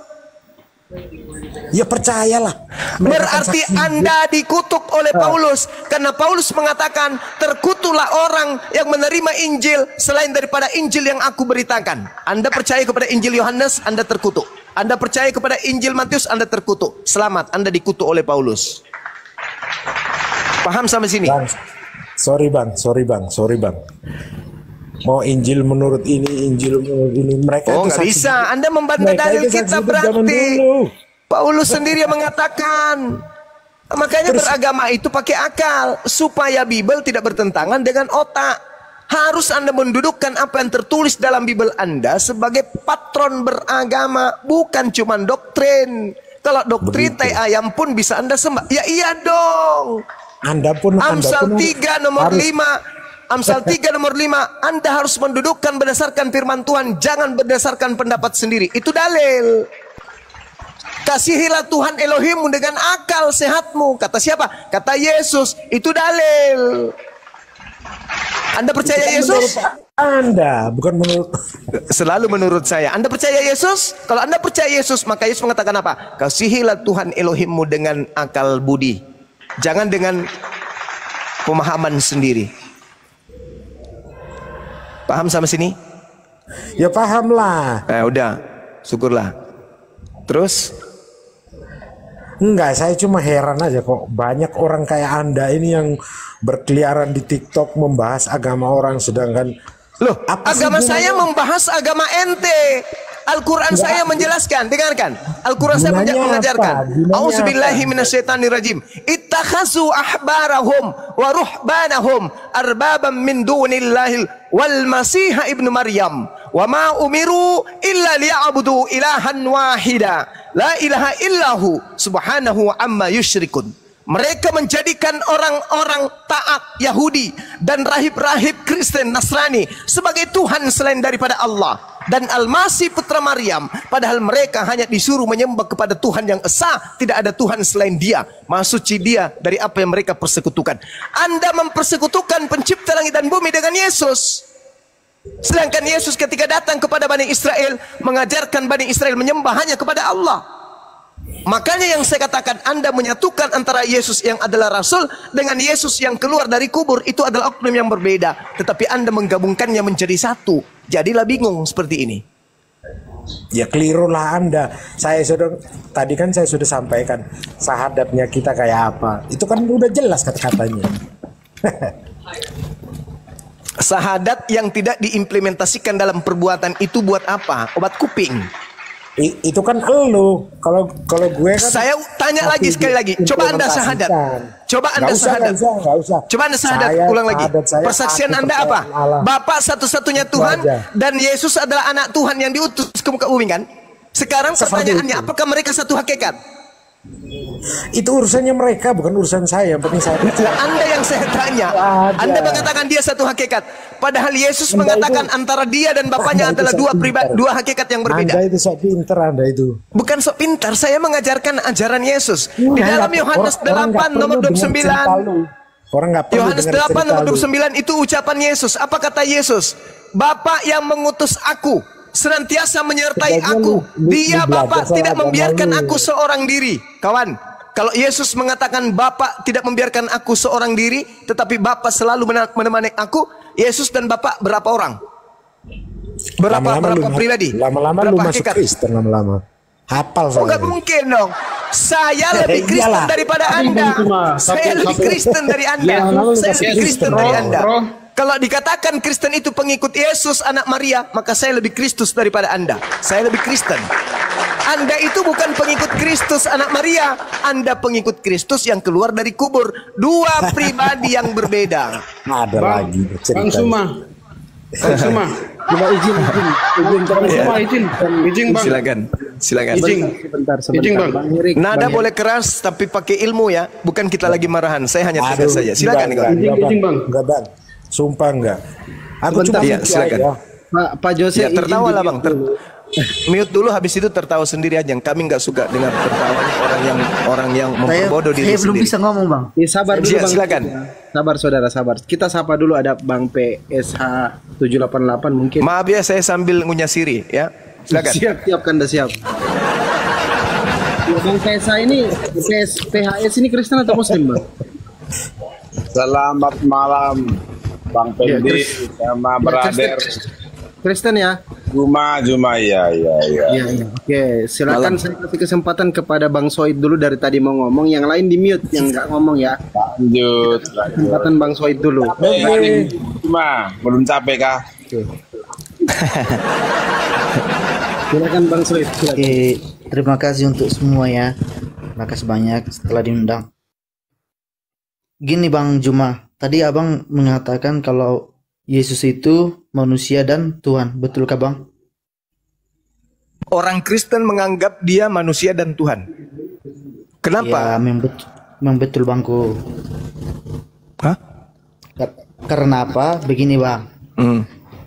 Ya percayalah. Berarti Anda dikutuk oleh Paulus, karena Paulus mengatakan terkutuklah orang yang menerima Injil selain daripada Injil yang aku beritakan. Anda percaya kepada Injil Yohanes, Anda terkutuk. Anda percaya kepada Injil Matius, Anda terkutuk. Selamat, Anda dikutuk oleh Paulus. Paham sampai sini? Bang, sorry bang. Mau Injil menurut ini, Injil menurut ini, mereka itu nggak bisa. Anda membantah dalil kita berarti. Paulus sendiri yang mengatakan. Makanya beragama itu pakai akal supaya Bible tidak bertentangan dengan otak. Harus Anda mendudukkan apa yang tertulis dalam Bible Anda sebagai patron beragama, bukan cuma doktrin. Kalau doktrin tai ayam pun bisa Anda sembah. Ya iya dong. Amsal 3 nomor 5. Amsal 3 nomor 5, Anda harus mendudukkan berdasarkan firman Tuhan, jangan berdasarkan pendapat sendiri. Itu dalil. Kasihilah Tuhan Elohimmu dengan akal sehatmu. Kata siapa? Kata Yesus. Itu dalil. Anda percaya Yesus? Anda, bukan menurut. Selalu menurut saya. Anda percaya Yesus? Kalau Anda percaya Yesus, maka Yesus mengatakan apa? Kasihilah Tuhan Elohimmu dengan akal budi. Jangan dengan pemahaman sendiri. Paham sampai sini? Ya paham lah. Udah, syukurlah. Terus? Enggak, saya cuma heran aja kok banyak orang kayak Anda ini yang berkeliaran di TikTok membahas agama orang, sedangkan agama saya membahas agama ente. Al-Quran saya menjelaskan, dengarkan. Al-Quran saya mengajarkan. Auzubillahi minasyaitonirrajim. Ittakhazu ahbarahum wa ruhbanahum arbabam min dunillahil wal masiha ibnu Maryam. Wa ma umiru illa liya'budu ilahan wahida. La ilaha illahu subhanahu wa amma yusyrikun. Mereka menjadikan orang-orang taat Yahudi dan rahib-rahib Kristen Nasrani sebagai Tuhan selain daripada Allah dan Al-Masih putra Maryam, padahal mereka hanya disuruh menyembah kepada Tuhan yang esa, tidak ada Tuhan selain Dia. Maha suci Dia dari apa yang mereka persekutukan. Anda mempersekutukan pencipta langit dan bumi dengan Yesus. Sedangkan Yesus ketika datang kepada Bani Israel mengajarkan Bani Israel menyembah hanya kepada Allah. Makanya yang saya katakan, Anda menyatukan antara Yesus yang adalah Rasul dengan Yesus yang keluar dari kubur, itu adalah oknum yang berbeda. Tetapi Anda menggabungkannya menjadi satu. Jadilah bingung seperti ini. Ya keliru lah Anda. Tadi kan saya sudah sampaikan sahadatnya kita kayak apa. Itu kan udah jelas kata-katanya. Sahadat yang tidak diimplementasikan dalam perbuatan itu buat apa? Obat kuping. Itu kan elu. Kalau gue kan. Saya tanya lagi sekali lagi. Coba Anda syahadat. Coba Anda syahadat. Nggak usah. Coba Anda syahadat. Ulang lagi. Persaksian Anda apa? Bapa satu-satunya Tuhan dan Yesus adalah anak Tuhan yang diutus ke muka bumi kan? Sekarang pertanyaannya, apakah mereka satu hakikat? Itu urusannya mereka, bukan urusan saya. Yang penting saya. Anda yang saya tanya. Anda mengatakan dia satu hakikat. Padahal Yesus mengatakan antara dia dan Bapaknya adalah dua hakikat yang berbeda. Anda itu sok pinter, Anda itu. Bukan sok pintar, saya mengajarkan ajaran Yesus. Di dalam Yohanes 8 nomor 29. Yohanes 8 nomor 29 itu ucapan Yesus. Apa kata Yesus? Bapa yang mengutus aku senantiasa menyertai aku. Dia Bapa tidak membiarkan aku seorang diri. Kawan, kalau Yesus mengatakan Bapa tidak membiarkan aku seorang diri, tetapi Bapa selalu menemani aku, Yesus dan Bapa berapa orang? Berapa pribadi? Lama-lama lu masuk Kristen lama-lama. Hafal saya. Enggak mungkin dong. Saya lebih Kristen daripada Anda. Saya lebih Kristen dari Anda. Saya lebih Kristen dari Anda. Kalau dikatakan Kristen itu pengikut Yesus anak Maria, maka saya lebih Kristus daripada Anda. Saya lebih Kristen. Anda itu bukan pengikut Kristus anak Maria, Anda pengikut Kristus yang keluar dari kubur. Dua pribadi yang berbeda. Ada lagi cerita. Bang Suma. Coba izin Bang. Silakan. Sebentar. Bang. Nada boleh keras tapi pakai ilmu ya, bukan kita lagi marahan. Saya hanya tegas saja. Silakan. Izin Bang. Enggak, Bang. Sumpah enggak. Aku cuma silakan. Pak Jose. Ya, tertawa lah Bang. Mute dulu, habis itu tertawa sendiri aja. Kami nggak suka dengar tertawanya orang yang memperbodoh diri sendiri. Saya belum bisa ngomong Bang. Ya, sabar dulu Bang. Silakan. Sabar saudara, sabar. Kita sapa dulu, ada Bang PSH 788 mungkin. Maaf ya, saya sambil ngunyah siri ya. Silakan. Siap Kanda, siap. Bang PSH ini, PHS ini Kristen atau Muslim Bang? Selamat malam Bang Pendi sama brother. Kristen ya? Juma ya. Oke, silakan saya kasih kesempatan kepada Bang Soid dulu, dari tadi mau ngomong, yang lain di mute, yang nggak ngomong ya. Lanjut. Kesempatan Bang Soid dulu. Juma, belum capek kah? Silakan Bang Soid. Oke, terima kasih untuk semua ya. Terima kasih banyak setelah diundang. Gini Bang Juma, tadi Abang mengatakan kalau Yesus itu manusia dan Tuhan, betulkah Bang? Orang Kristen menganggap dia manusia dan Tuhan. Kenapa? Ya, memang betul Bangku. Hah? Karena apa? Begini Bang.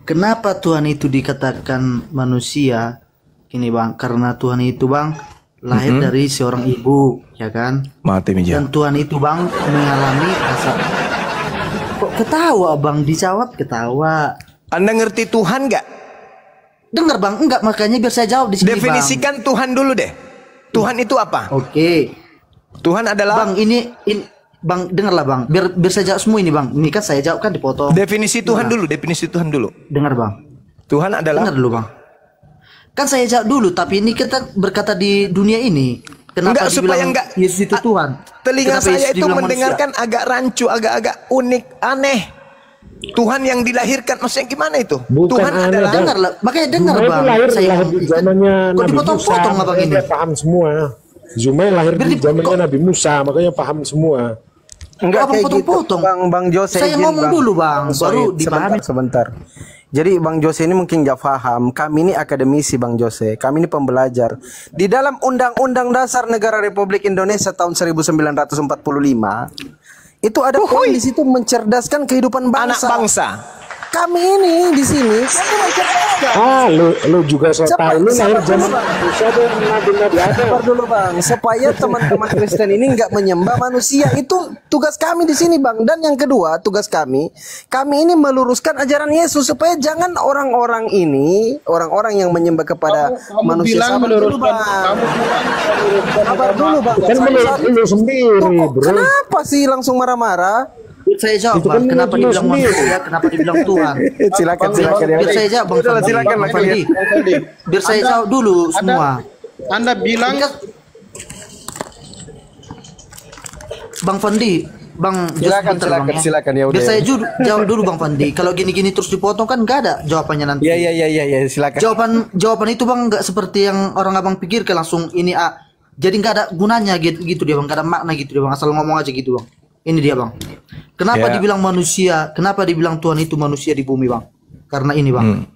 Kenapa Tuhan itu dikatakan manusia? Gini Bang, karena Tuhan itu Bang lahir dari seorang ibu, ya kan? Mati meja. Dan Tuhan itu Bang mengalami rasa. Kok ketawa Bang? Dijawab ketawa. Anda ngerti Tuhan nggak? Dengar Bang, enggak, makanya biar saya jawab di sini. Definisikan Bang. Tuhan dulu deh. Tuhan itu apa? Oke. Tuhan adalah Bang, ini Bang, dengarlah Bang. Biar saya jawab semua ini Bang. Ini kan saya jawab kan dipotong. Definisi Tuhan dulu, definisi Tuhan dulu. Dengar Bang. Tuhan adalah. Dengar dulu Bang. Kan saya jawab dulu, tapi ini kita berkata di dunia ini. Kenapa enggak, supaya enggak Yesus itu Tuhan? Telinga Kenapa saya Yesus itu mendengarkan manusia? agak rancu, agak unik, aneh. Tuhan yang dilahirkan, maksudnya gimana itu? Bukan Tuhan adalah. Dengar, makanya dengar Bang. Lahir di zamannya Nabi dipotong-potong Musa, Abang ini. paham semua. Zuma lahir di zamannya Nabi Musa, makanya paham semua. Enggak kayak potong-potong. Gitu. Bang Jose. Saya ngomong dulu Bang, baru dipahami. Sebentar. Jadi Bang Jose ini mungkin nggak paham. Kami ini akademisi Bang Jose. Kami ini pembelajar. Di dalam Undang-Undang Dasar Negara Republik Indonesia tahun 1945 itu ada poin di situ mencerdaskan kehidupan bangsa. Anak bangsa. Kami ini di sini lu juga saya tahu lu lahir zaman nabi-nabi ada. Sabar dulu Bang, supaya teman-teman Kristen ini nggak menyembah manusia. Itu tugas kami di sini Bang. Dan yang kedua, tugas kami ini meluruskan ajaran Yesus supaya jangan orang-orang ini, orang-orang yang menyembah kepada manusia. Sabar dulu Bang. Sabar dulu Bang. Kan lu sendiri, bro. Kenapa sih langsung marah-marah? Saya jawab Bang, kenapa dibilang manusia, kenapa dibilang Tuhan? Silakan. Biar saya jawab Bang. Silakan Bang Fandi. Biar saya jawab dulu semua. Anda bilang Bang Fandi, Bang, silakan ya udah. Biar saya jawab dulu Bang Fandi. Kalau gini-gini terus dipotong kan nggak ada jawabannya nanti. Iya, silakan. Jawaban itu Bang nggak seperti yang orang abang pikirkan langsung ini jadi nggak ada gunanya gitu dia Bang, nggak ada makna gitu dia Bang, asal ngomong aja gitu Bang. Ini dia Bang. Kenapa dibilang manusia? Kenapa dibilang Tuhan itu manusia di bumi Bang? Karena ini Bang.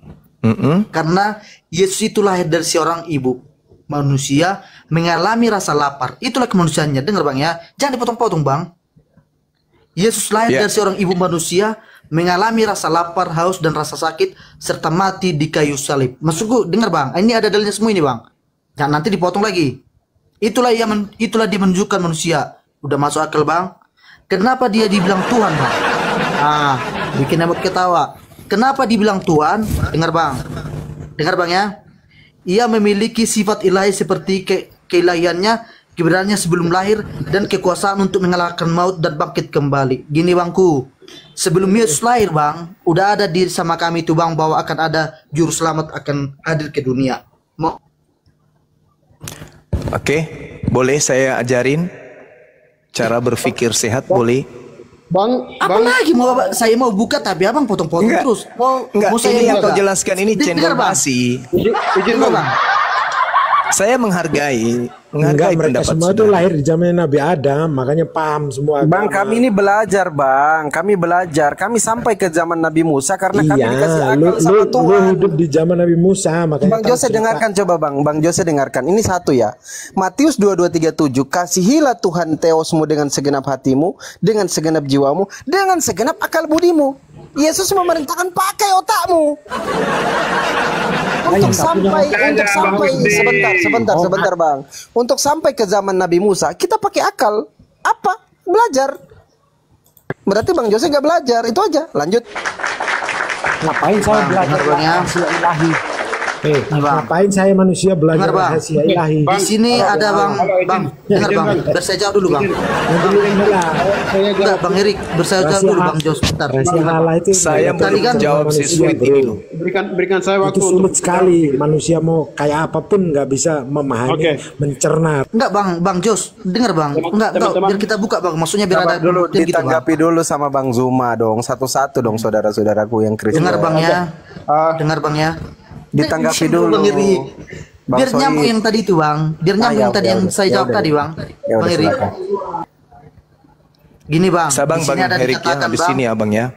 Karena Yesus itu lahir dari seorang ibu. Manusia mengalami rasa lapar. Itulah kemanusiaannya. Dengar Bang ya. Jangan dipotong-potong Bang. Yesus lahir dari seorang ibu manusia, mengalami rasa lapar, haus dan rasa sakit serta mati di kayu salib. Maksudku dengar Bang, ini ada dalilnya semua ini Bang. Jangan nanti dipotong lagi. Itulah dia menunjukkan manusia. Udah masuk akal Bang? Kenapa dia dibilang Tuhan Bang? Bikin emot ketawa. Kenapa dibilang Tuhan? Dengar Bang. Dengar Bang ya. Ia memiliki sifat ilahi seperti keilahiannya, keberadaannya sebelum lahir dan kekuasaan untuk mengalahkan maut dan bangkit kembali. Gini Bangku, sebelum Yesus lahir Bang, udah ada di sama kami itu Bang bahwa akan ada juru selamat akan hadir ke dunia. Oke, boleh saya ajarin cara berpikir sehat boleh? Bang, lagi saya mau buka tapi abang potong-potong terus. Mau saya yang kau jelaskan ini cendol basi. Izin Bang. Saya menghargai mereka pendapat semua itu lahir di zaman Nabi Adam, makanya paham semua. Bang, kami ini belajar Bang, kami belajar, kami sampai ke zaman Nabi Musa karena kami dikasih akal sama Tuhan. Lu hidup di zaman Nabi Musa, makanya. Bang Jose dengarkan coba Bang Jose dengarkan. Ini satu ya. Matius 22:37, kasihilah Tuhan Theosmu dengan segenap hatimu, dengan segenap jiwamu, dengan segenap akal budimu. Yesus memerintahkan pakai otakmu. Untuk sampai sebentar Bang. Untuk sampai ke zaman Nabi Musa, kita pakai akal. Apa? Belajar. Berarti Bang Jose nggak belajar, itu aja. Lanjut. Ngapain saya belajar rahasia ilahi? Ngapain saya manusia belajar rahasia ilahi? Di sini ada Bang. Dengar Bang. Saya jawab dulu Bang. Enggak Bang Erik, jawab dulu Bang Jos. Bentar. Saya belum jawab sesuai ini. Berikan saya waktu. Itu sulit sekali. Manusia mau kayak apapun nggak bisa memahami, mencerna. Enggak Bang Jos. Dengar Bang. Enggak, biar kita buka Bang. Maksudnya biar ada dulu ditanggapi dulu sama Bang Zuma dong. Satu-satu dong saudara-saudaraku yang Kristen. Dengar Bang ya. Dengar Bang ya. Ditanggapi dulu. Biar nyambung yang tadi itu Bang. Biar nyambung tadi yang saya jawab tadi Bang. Bang Eri. Gini Bang. Sabang Bang Erik ya habis ini Abang ya.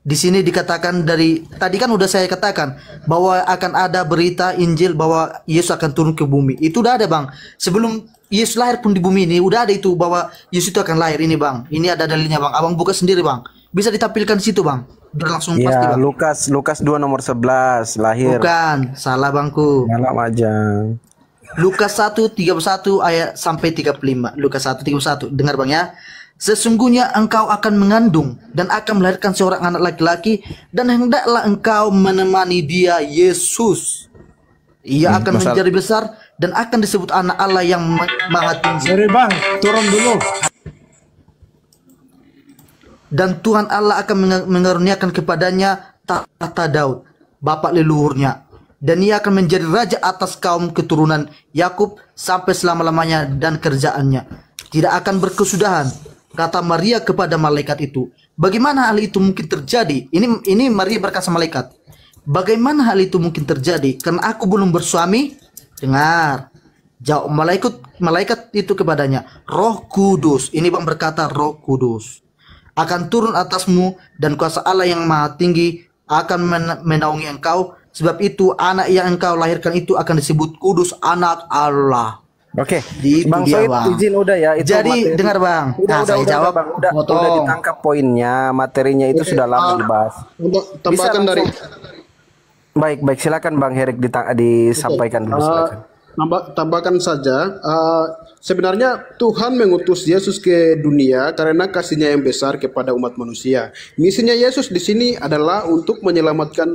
Di sini dikatakan tadi kan udah saya katakan bahwa akan ada berita Injil bahwa Yesus akan turun ke bumi. Itu udah ada Bang. Sebelum Yesus lahir pun di bumi ini udah ada itu bahwa Yesus itu akan lahir ini Bang. Ini ada dalilnya Bang. Abang buka sendiri Bang. Bisa ditampilkan di situ Bang. Langsung pasti Bang. Lukas 2 nomor 11 lahir. Bukan, salah Bangku. Salah Majang. Lukas 1:31 ayat sampai 35. Lukas 1:31. Dengar Bang ya. Sesungguhnya engkau akan mengandung dan akan melahirkan seorang anak laki-laki dan hendaklah engkau menemani dia Yesus. Ia akan menjadi besar dan akan disebut anak Allah yang maha tinggi. Sorry Bang, turun dulu. Dan Tuhan Allah akan mengaruniakan kepadanya tahta Daud, bapak leluhurnya. Dan ia akan menjadi raja atas kaum keturunan Yakub sampai selama-lamanya dan kerjaannya tidak akan berkesudahan. Kata Maria kepada malaikat itu, bagaimana hal itu mungkin terjadi? Ini Maria berkata malaikat, bagaimana hal itu mungkin terjadi? Karena aku belum bersuami. Dengar, jawab malaikat itu kepadanya, Roh Kudus. Ini Bang berkata Roh Kudus akan turun atasmu dan kuasa Allah yang maha tinggi akan menaungi engkau. Sebab itu anak yang engkau lahirkan itu akan disebut kudus, anak Allah. Oke, Bang Soid izin udah ya. Itu jadi dengar Bang. Saya jawab Bang. Udah ditangkap poinnya, materinya itu sudah lama dibahas. Untuk tambahkan dari. Baik, silakan Bang Herik disampaikan dulu silakan. Tambahkan saja, sebenarnya Tuhan mengutus Yesus ke dunia karena kasihnya yang besar kepada umat manusia. Misinya Yesus di sini adalah untuk menyelamatkan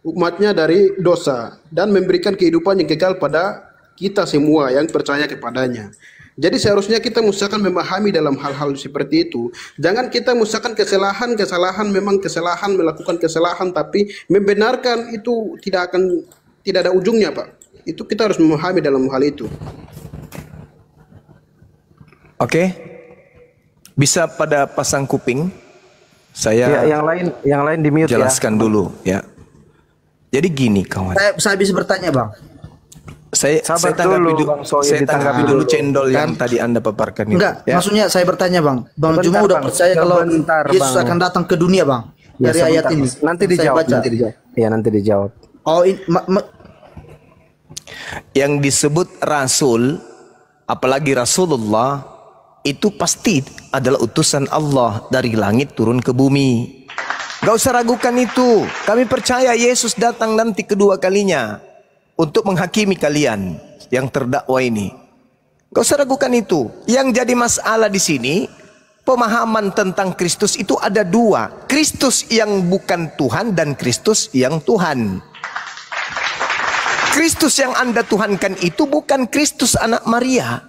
umatnya dari dosa dan memberikan kehidupan yang kekal pada kita semua yang percaya kepadanya. Jadi seharusnya kita misalkan memahami dalam hal-hal seperti itu. Jangan kita misalkan kesalahan memang kesalahan, melakukan kesalahan, tapi membenarkan itu tidak ada ujungnya Pak. Itu kita harus memahami dalam hal itu. Oke. Bisa pada pasang kuping. Saya yang lain di mute jelaskan dulu ya. Jadi gini kawan. Saya bisa bertanya bang. Saya tanggapi dulu cendol yang tadi Anda paparkan itu. Enggak, maksudnya saya bertanya bang. Bang Juma udah percaya kalau Yesus akan datang ke dunia bang? Dari ayat ini. Nanti dijawab. Nanti dijawab. Oh, yang disebut Rasul, apalagi Rasulullah, itu pasti adalah utusan Allah dari langit turun ke bumi. Gak usah ragukan itu. Kami percaya Yesus datang nanti kedua kalinya untuk menghakimi kalian yang terdakwa ini. Gak usah ragukan itu. Yang jadi masalah di sini, pemahaman tentang Kristus itu ada dua. Kristus yang bukan Tuhan dan Kristus yang Tuhan. Kristus yang Anda tuhankan itu bukan Kristus anak Maria.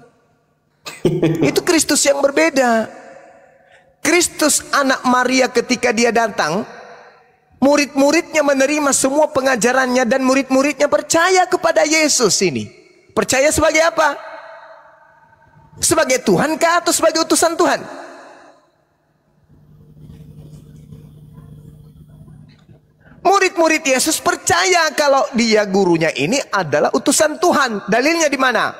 Itu Kristus yang berbeda. Kristus anak Maria ketika dia datang, murid-muridnya menerima semua pengajarannya dan murid-muridnya percaya kepada Yesus ini. Percaya sebagai apa? Sebagai Tuhan kah atau sebagai utusan Tuhan? Murid-murid Yesus percaya kalau dia gurunya ini adalah utusan Tuhan. Dalilnya di mana?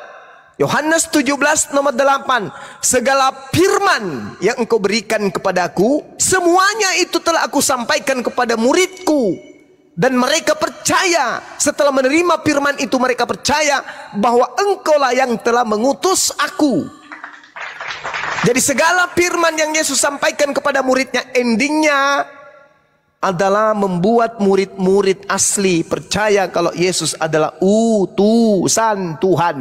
Yohanes 17 nomor 8. Segala firman yang engkau berikan kepadaku, semuanya itu telah aku sampaikan kepada muridku. Dan mereka percaya. Setelah menerima firman itu mereka percaya bahwa engkaulah yang telah mengutus aku. Jadi segala firman yang Yesus sampaikan kepada muridnya, endingnya adalah membuat murid-murid asli percaya kalau Yesus adalah utusan Tuhan.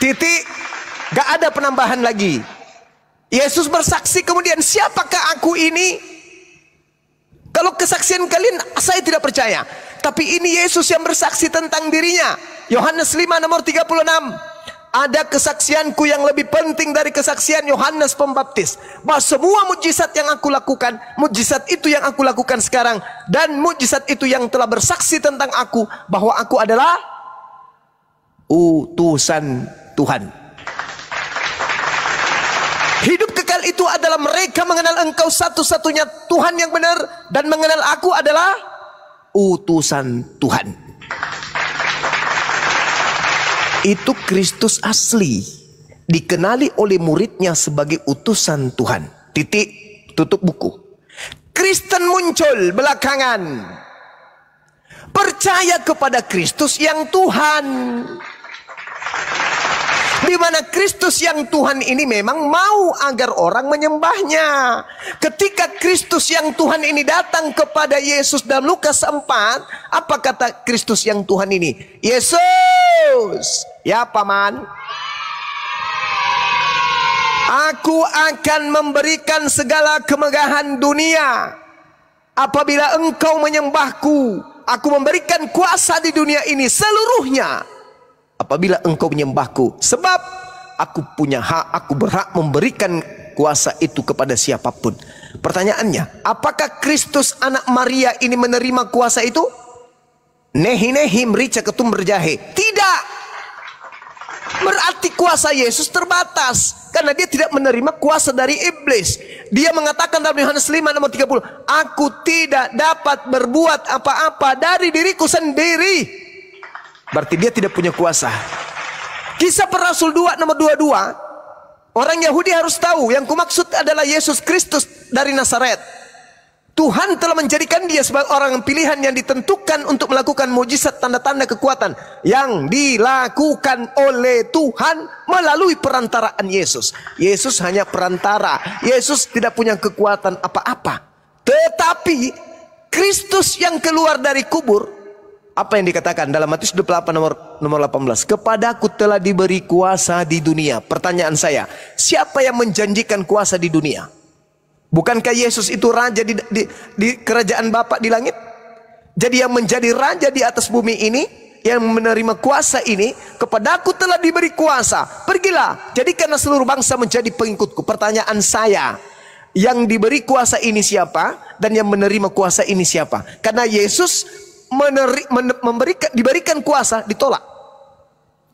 Titik, gak ada penambahan lagi. Yesus bersaksi kemudian, siapakah aku ini? Kalau kesaksian kalian saya tidak percaya, tapi ini Yesus yang bersaksi tentang dirinya. Yohanes 5 nomor 36. Ada kesaksianku yang lebih penting dari kesaksian Yohanes Pembaptis, bahwa semua mujizat yang aku lakukan, mujizat itu yang aku lakukan sekarang, dan mujizat itu yang telah bersaksi tentang aku, bahwa aku adalah utusan Tuhan. Hidup kekal itu adalah mereka mengenal engkau satu-satunya Tuhan yang benar, dan mengenal aku adalah utusan Tuhan. Itu Kristus asli, dikenali oleh muridnya sebagai utusan Tuhan. Titik, tutup buku. Kristen muncul belakangan, percaya kepada Kristus yang Tuhan, di mana Kristus yang Tuhan ini memang mau agar orang menyembahnya. Ketika Kristus yang Tuhan ini datang kepada Yesus dalam Lukas 4, apa kata Kristus yang Tuhan ini? Yesus, ya paman, aku akan memberikan segala kemegahan dunia apabila engkau menyembahku. Aku memberikan kuasa di dunia ini seluruhnya apabila engkau menyembahku. Sebab aku punya hak, aku berhak memberikan kuasa itu kepada siapapun. Pertanyaannya, apakah Kristus anak Maria ini menerima kuasa itu? Nehi merica ketum berjahe. Tidak. Berarti kuasa Yesus terbatas, karena dia tidak menerima kuasa dari iblis. Dia mengatakan dalam Yohanes 5 nomor 30, aku tidak dapat berbuat apa-apa dari diriku sendiri. Berarti dia tidak punya kuasa. Kisah para Rasul 2 nomor 22. Orang Yahudi harus tahu, yang kumaksud adalah Yesus Kristus dari Nazaret. Tuhan telah menjadikan dia sebagai orang pilihan yang ditentukan untuk melakukan mujizat, tanda-tanda, kekuatan yang dilakukan oleh Tuhan melalui perantaraan Yesus. Yesus hanya perantara. Yesus tidak punya kekuatan apa-apa. Tetapi Kristus yang keluar dari kubur, apa yang dikatakan dalam Matius 28 nomor 18? Kepadaku telah diberi kuasa di dunia. Pertanyaan saya, siapa yang menjanjikan kuasa di dunia? Bukankah Yesus itu raja di kerajaan Bapa di langit? Jadi yang menjadi raja di atas bumi ini, yang menerima kuasa ini, kepadaku telah diberi kuasa. Pergilah, jadikanlah seluruh bangsa menjadi pengikutku. Pertanyaan saya, yang diberi kuasa ini siapa? Dan yang menerima kuasa ini siapa? Karena Yesus diberikan kuasa, ditolak.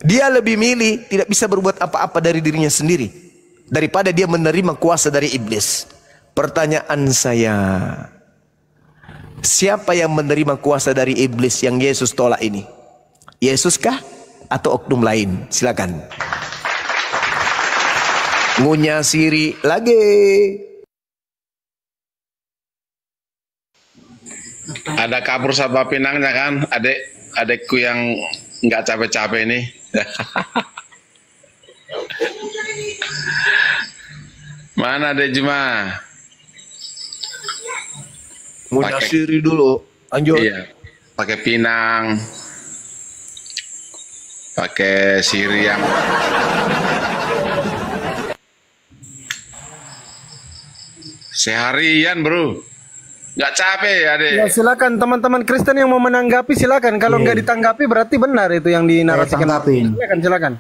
Dia lebih milih tidak bisa berbuat apa-apa dari dirinya sendiri. daripada dia menerima kuasa dari iblis. Pertanyaan saya, siapa yang menerima kuasa dari iblis yang Yesus tolak ini? Yesus kah atau oknum lain? Silakan. Ngunya siri lagi. Ada kabur sama pinangnya kan, adekku yang nggak capek-capek ini. Mana Dek Juma? Ngunya siri dulu. Lanjut. Iya, pakai pinang, pakai siri yang seharian bro, nggak capek ya Dek? Ya silakan teman-teman Kristen yang mau menanggapi silakan. Kalau nggak ditanggapi berarti benar itu yang dinarasikan. Silakan.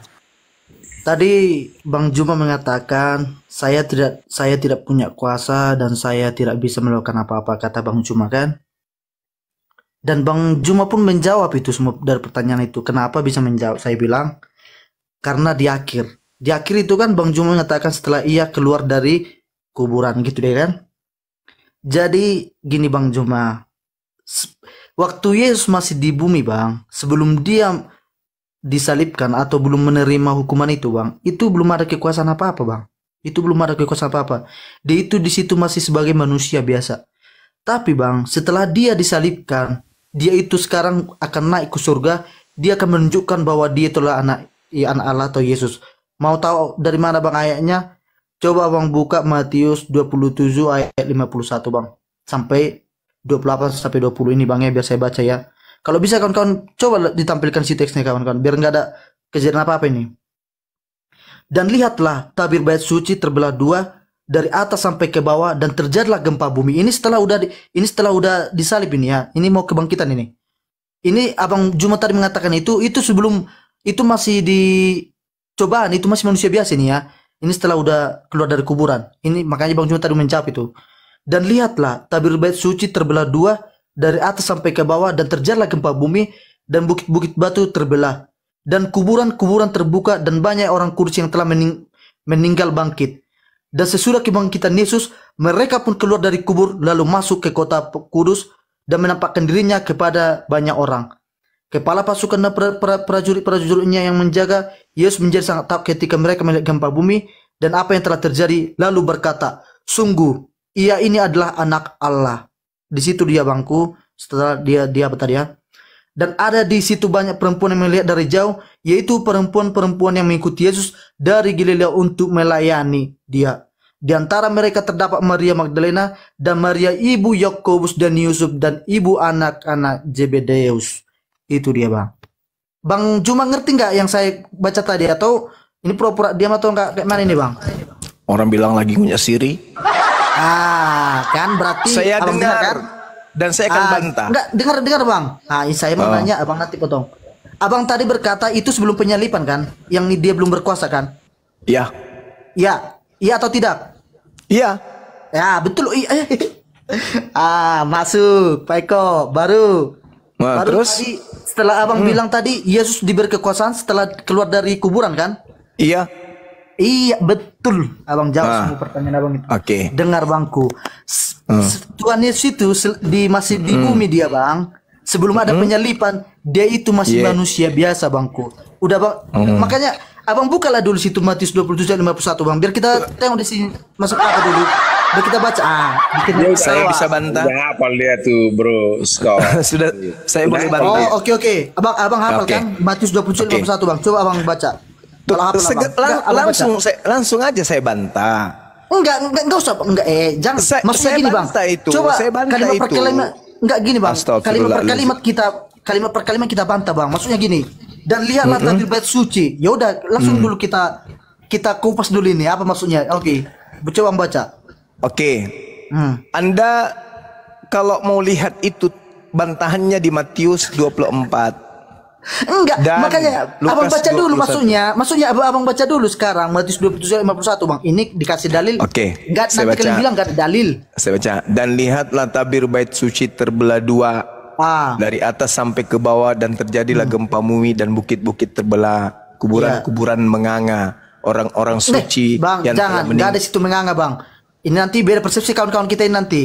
Tadi Bang Juma mengatakan saya tidak punya kuasa dan saya tidak bisa melakukan apa-apa, kata Bang Juma kan. Dan Bang Juma pun menjawab itu semua dari pertanyaan itu. Kenapa bisa menjawab? Saya bilang karena di akhir itu kan Bang Juma mengatakan setelah ia keluar dari kuburan gitu deh kan. Jadi gini Bang Juma, waktu Yesus masih di bumi Bang, sebelum dia disalibkan atau belum menerima hukuman itu Bang, itu belum ada kekuasaan apa-apa Bang. Itu belum ada kekuasaan apa-apa. Dia itu di situ masih sebagai manusia biasa. Tapi Bang, setelah dia disalibkan, dia itu sekarang akan naik ke surga. Dia akan menunjukkan bahwa dia itulah anak Allah atau Yesus. Mau tahu dari mana Bang ayatnya? Coba Bang buka Matius 27 ayat 51 Bang. Sampai 28 sampai 20 ini Bang ya, biar saya baca ya. Kalau bisa kawan-kawan coba ditampilkan si teksnya kawan-kawan, biar nggak ada kejadian apa-apa ini. Dan lihatlah tabir bait suci terbelah dua dari atas sampai ke bawah dan terjadilah gempa bumi. Ini setelah udah disalib ini ya. Ini mau kebangkitan ini. Ini Abang Juma tadi mengatakan itu sebelum itu masih di cobaan, itu masih manusia biasa ini ya. Ini setelah udah keluar dari kuburan. Ini makanya Bang Juma tadi menjawab itu. Dan lihatlah tabir bait suci terbelah dua dari atas sampai ke bawah dan terjadilah gempa bumi dan bukit-bukit batu terbelah dan kuburan-kuburan terbuka dan banyak orang kudus yang telah meninggal bangkit. Dan sesudah kebangkitan Yesus, mereka pun keluar dari kubur lalu masuk ke kota kudus dan menampakkan dirinya kepada banyak orang. Kepala pasukan dan prajurit-prajuritnya yang menjaga Yesus menjadi sangat takut ketika mereka melihat gempa bumi dan apa yang telah terjadi, lalu berkata, sungguh ia ini adalah anak Allah. Di situ dia Bangku, setelah dia apa tadi ya. Dan ada di situ banyak perempuan yang melihat dari jauh, yaitu perempuan-perempuan yang mengikuti Yesus dari Galilea untuk melayani dia. Di antara mereka terdapat Maria Magdalena dan Maria ibu Yakobus dan Yusuf dan ibu anak-anak Zebedeus. Itu dia Bang. Bang Juma ngerti nggak yang saya baca tadi atau ini pura-pura diam atau enggak kayak mana ini Bang? Orang bilang lagi punya siri. Kan berarti saya Abang dengar kan? Dan saya akan bantah. Enggak, dengar Bang. Saya mau nanya Abang nanti potong. Abang tadi berkata itu sebelum penyalipan kan? Yang dia belum berkuasa kan? Iya. Iya atau tidak? Iya. Ya, betul. Masuk Pak Eko, baru terus tadi, setelah Abang bilang tadi Yesus diberi kekuasaan setelah keluar dari kuburan kan? Iya, betul. Abang jawab semua pertanyaan Abang itu. Oke. Dengar Bangku. Tuhan Yesus itu masih di bumi dia Bang. Sebelum ada penyalipan, dia itu masih manusia biasa Bangku. Udah Bang, makanya Abang bukalah dulu situ Matius 27 ayat 51 Bang. Biar kita tengok di sini masuk apa dulu. Biar kita baca. Saya bisa bantah. Udah hafal dia tuh bro. Sudah, saya boleh bantah. Oh, oke. Abang hafal kan? Matius 27 ayat 51 Bang. Coba Abang baca. Langsung aja saya bantah. Enggak usah. Jangan. Maksudnya gini Bang. Coba kalimat per kalimat. Enggak gini Bang. Kalimat per kalimat kita bantah Bang. Maksudnya gini. Dan lihatlah tabir bait suci. Ya udah, langsung dulu kita kupas dulu ini. Apa maksudnya? Oke. Coba baca. Oke. Anda kalau mau lihat itu bantahannya di Matius 24. Enggak, dan makanya Abang baca dulu maksudnya Abang baca dulu sekarang Matius 27 ayat 51 Bang. Ini dikasih dalil. Oke. Enggak, nanti kalian bilang enggak ada dalil. Saya baca. Dan lihatlah tabir bait suci terbelah dua dari atas sampai ke bawah dan terjadilah gempa bumi dan bukit-bukit terbelah, kuburan-kuburan menganga. orang-orang suci Bang, yang jangan, nggak ada situ menganga bang. Ini nanti beda persepsi kawan-kawan kita ini nanti.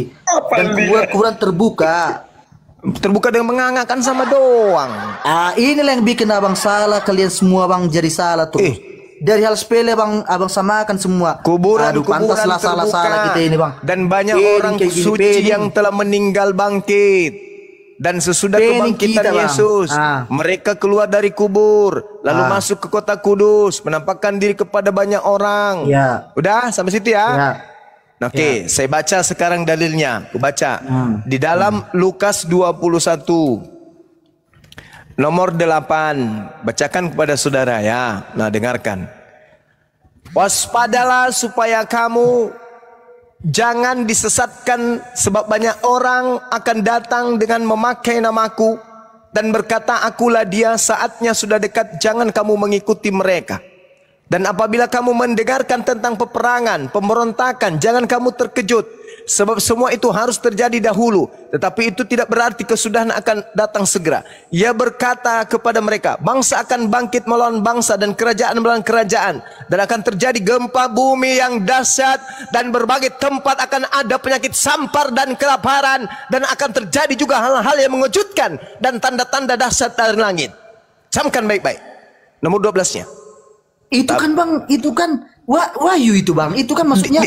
Dan kuburan terbuka. Terbuka dengan menganga kan sama doang. Inilah yang bikin abang salah, kalian semua bang jadi salah tuh. Dari hal sepele bang, abang samakan semua. Kuburan pantaslah terbuka. salah kita ini bang. Dan banyak orang suci yang telah meninggal bangkit. Dan sesudah kebangkitan Yesus, mereka keluar dari kubur, lalu masuk ke kota Kudus, menampakkan diri kepada banyak orang. Udah sampai situ ya? Oke, saya baca sekarang dalilnya. Aku baca di dalam Lukas 21 nomor 8. Bacakan kepada saudara ya. Nah, dengarkan. Waspadalah supaya kamu jangan disesatkan, sebab banyak orang akan datang dengan memakai namaku dan berkata, akulah dia, saatnya sudah dekat, jangan kamu mengikuti mereka. Dan apabila kamu mendengarkan tentang peperangan, pemberontakan, jangan kamu terkejut, sebab semua itu harus terjadi dahulu, tetapi itu tidak berarti kesudahan akan datang segera. Ia berkata kepada mereka, bangsa akan bangkit melawan bangsa dan kerajaan melawan kerajaan, dan akan terjadi gempa bumi yang dahsyat, dan berbagai tempat akan ada penyakit sampar dan kelaparan, dan akan terjadi juga hal-hal yang mengejutkan dan tanda-tanda dahsyat dari langit. Camkan baik-baik. Nomor 12-nya. Itu kan bang, itu kan wahyu itu bang, itu kan maksudnya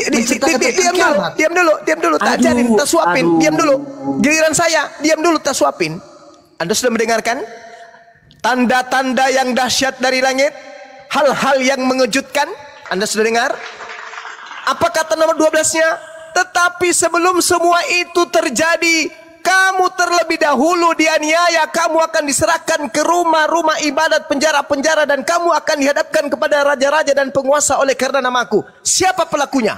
diam dulu, tak ajarin, tak suapin, diam dulu. Giliran saya, diam dulu, tak suapin. Anda sudah mendengarkan tanda-tanda yang dahsyat dari langit, hal-hal yang mengejutkan. Anda sudah dengar? Apa kata nomor 12-nya? Tetapi sebelum semua itu terjadi, kamu terlebih dahulu dianiaya, kamu akan diserahkan ke rumah-rumah ibadat, penjara-penjara, dan kamu akan dihadapkan kepada raja-raja dan penguasa oleh karena namaku. Siapa pelakunya?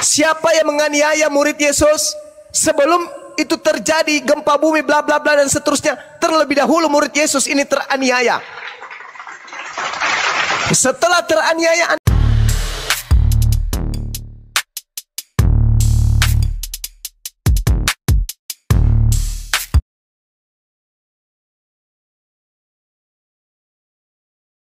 Siapa yang menganiaya murid Yesus? Sebelum itu terjadi gempa bumi, bla bla bla dan seterusnya, terlebih dahulu murid Yesus ini teraniaya. Setelah teraniaya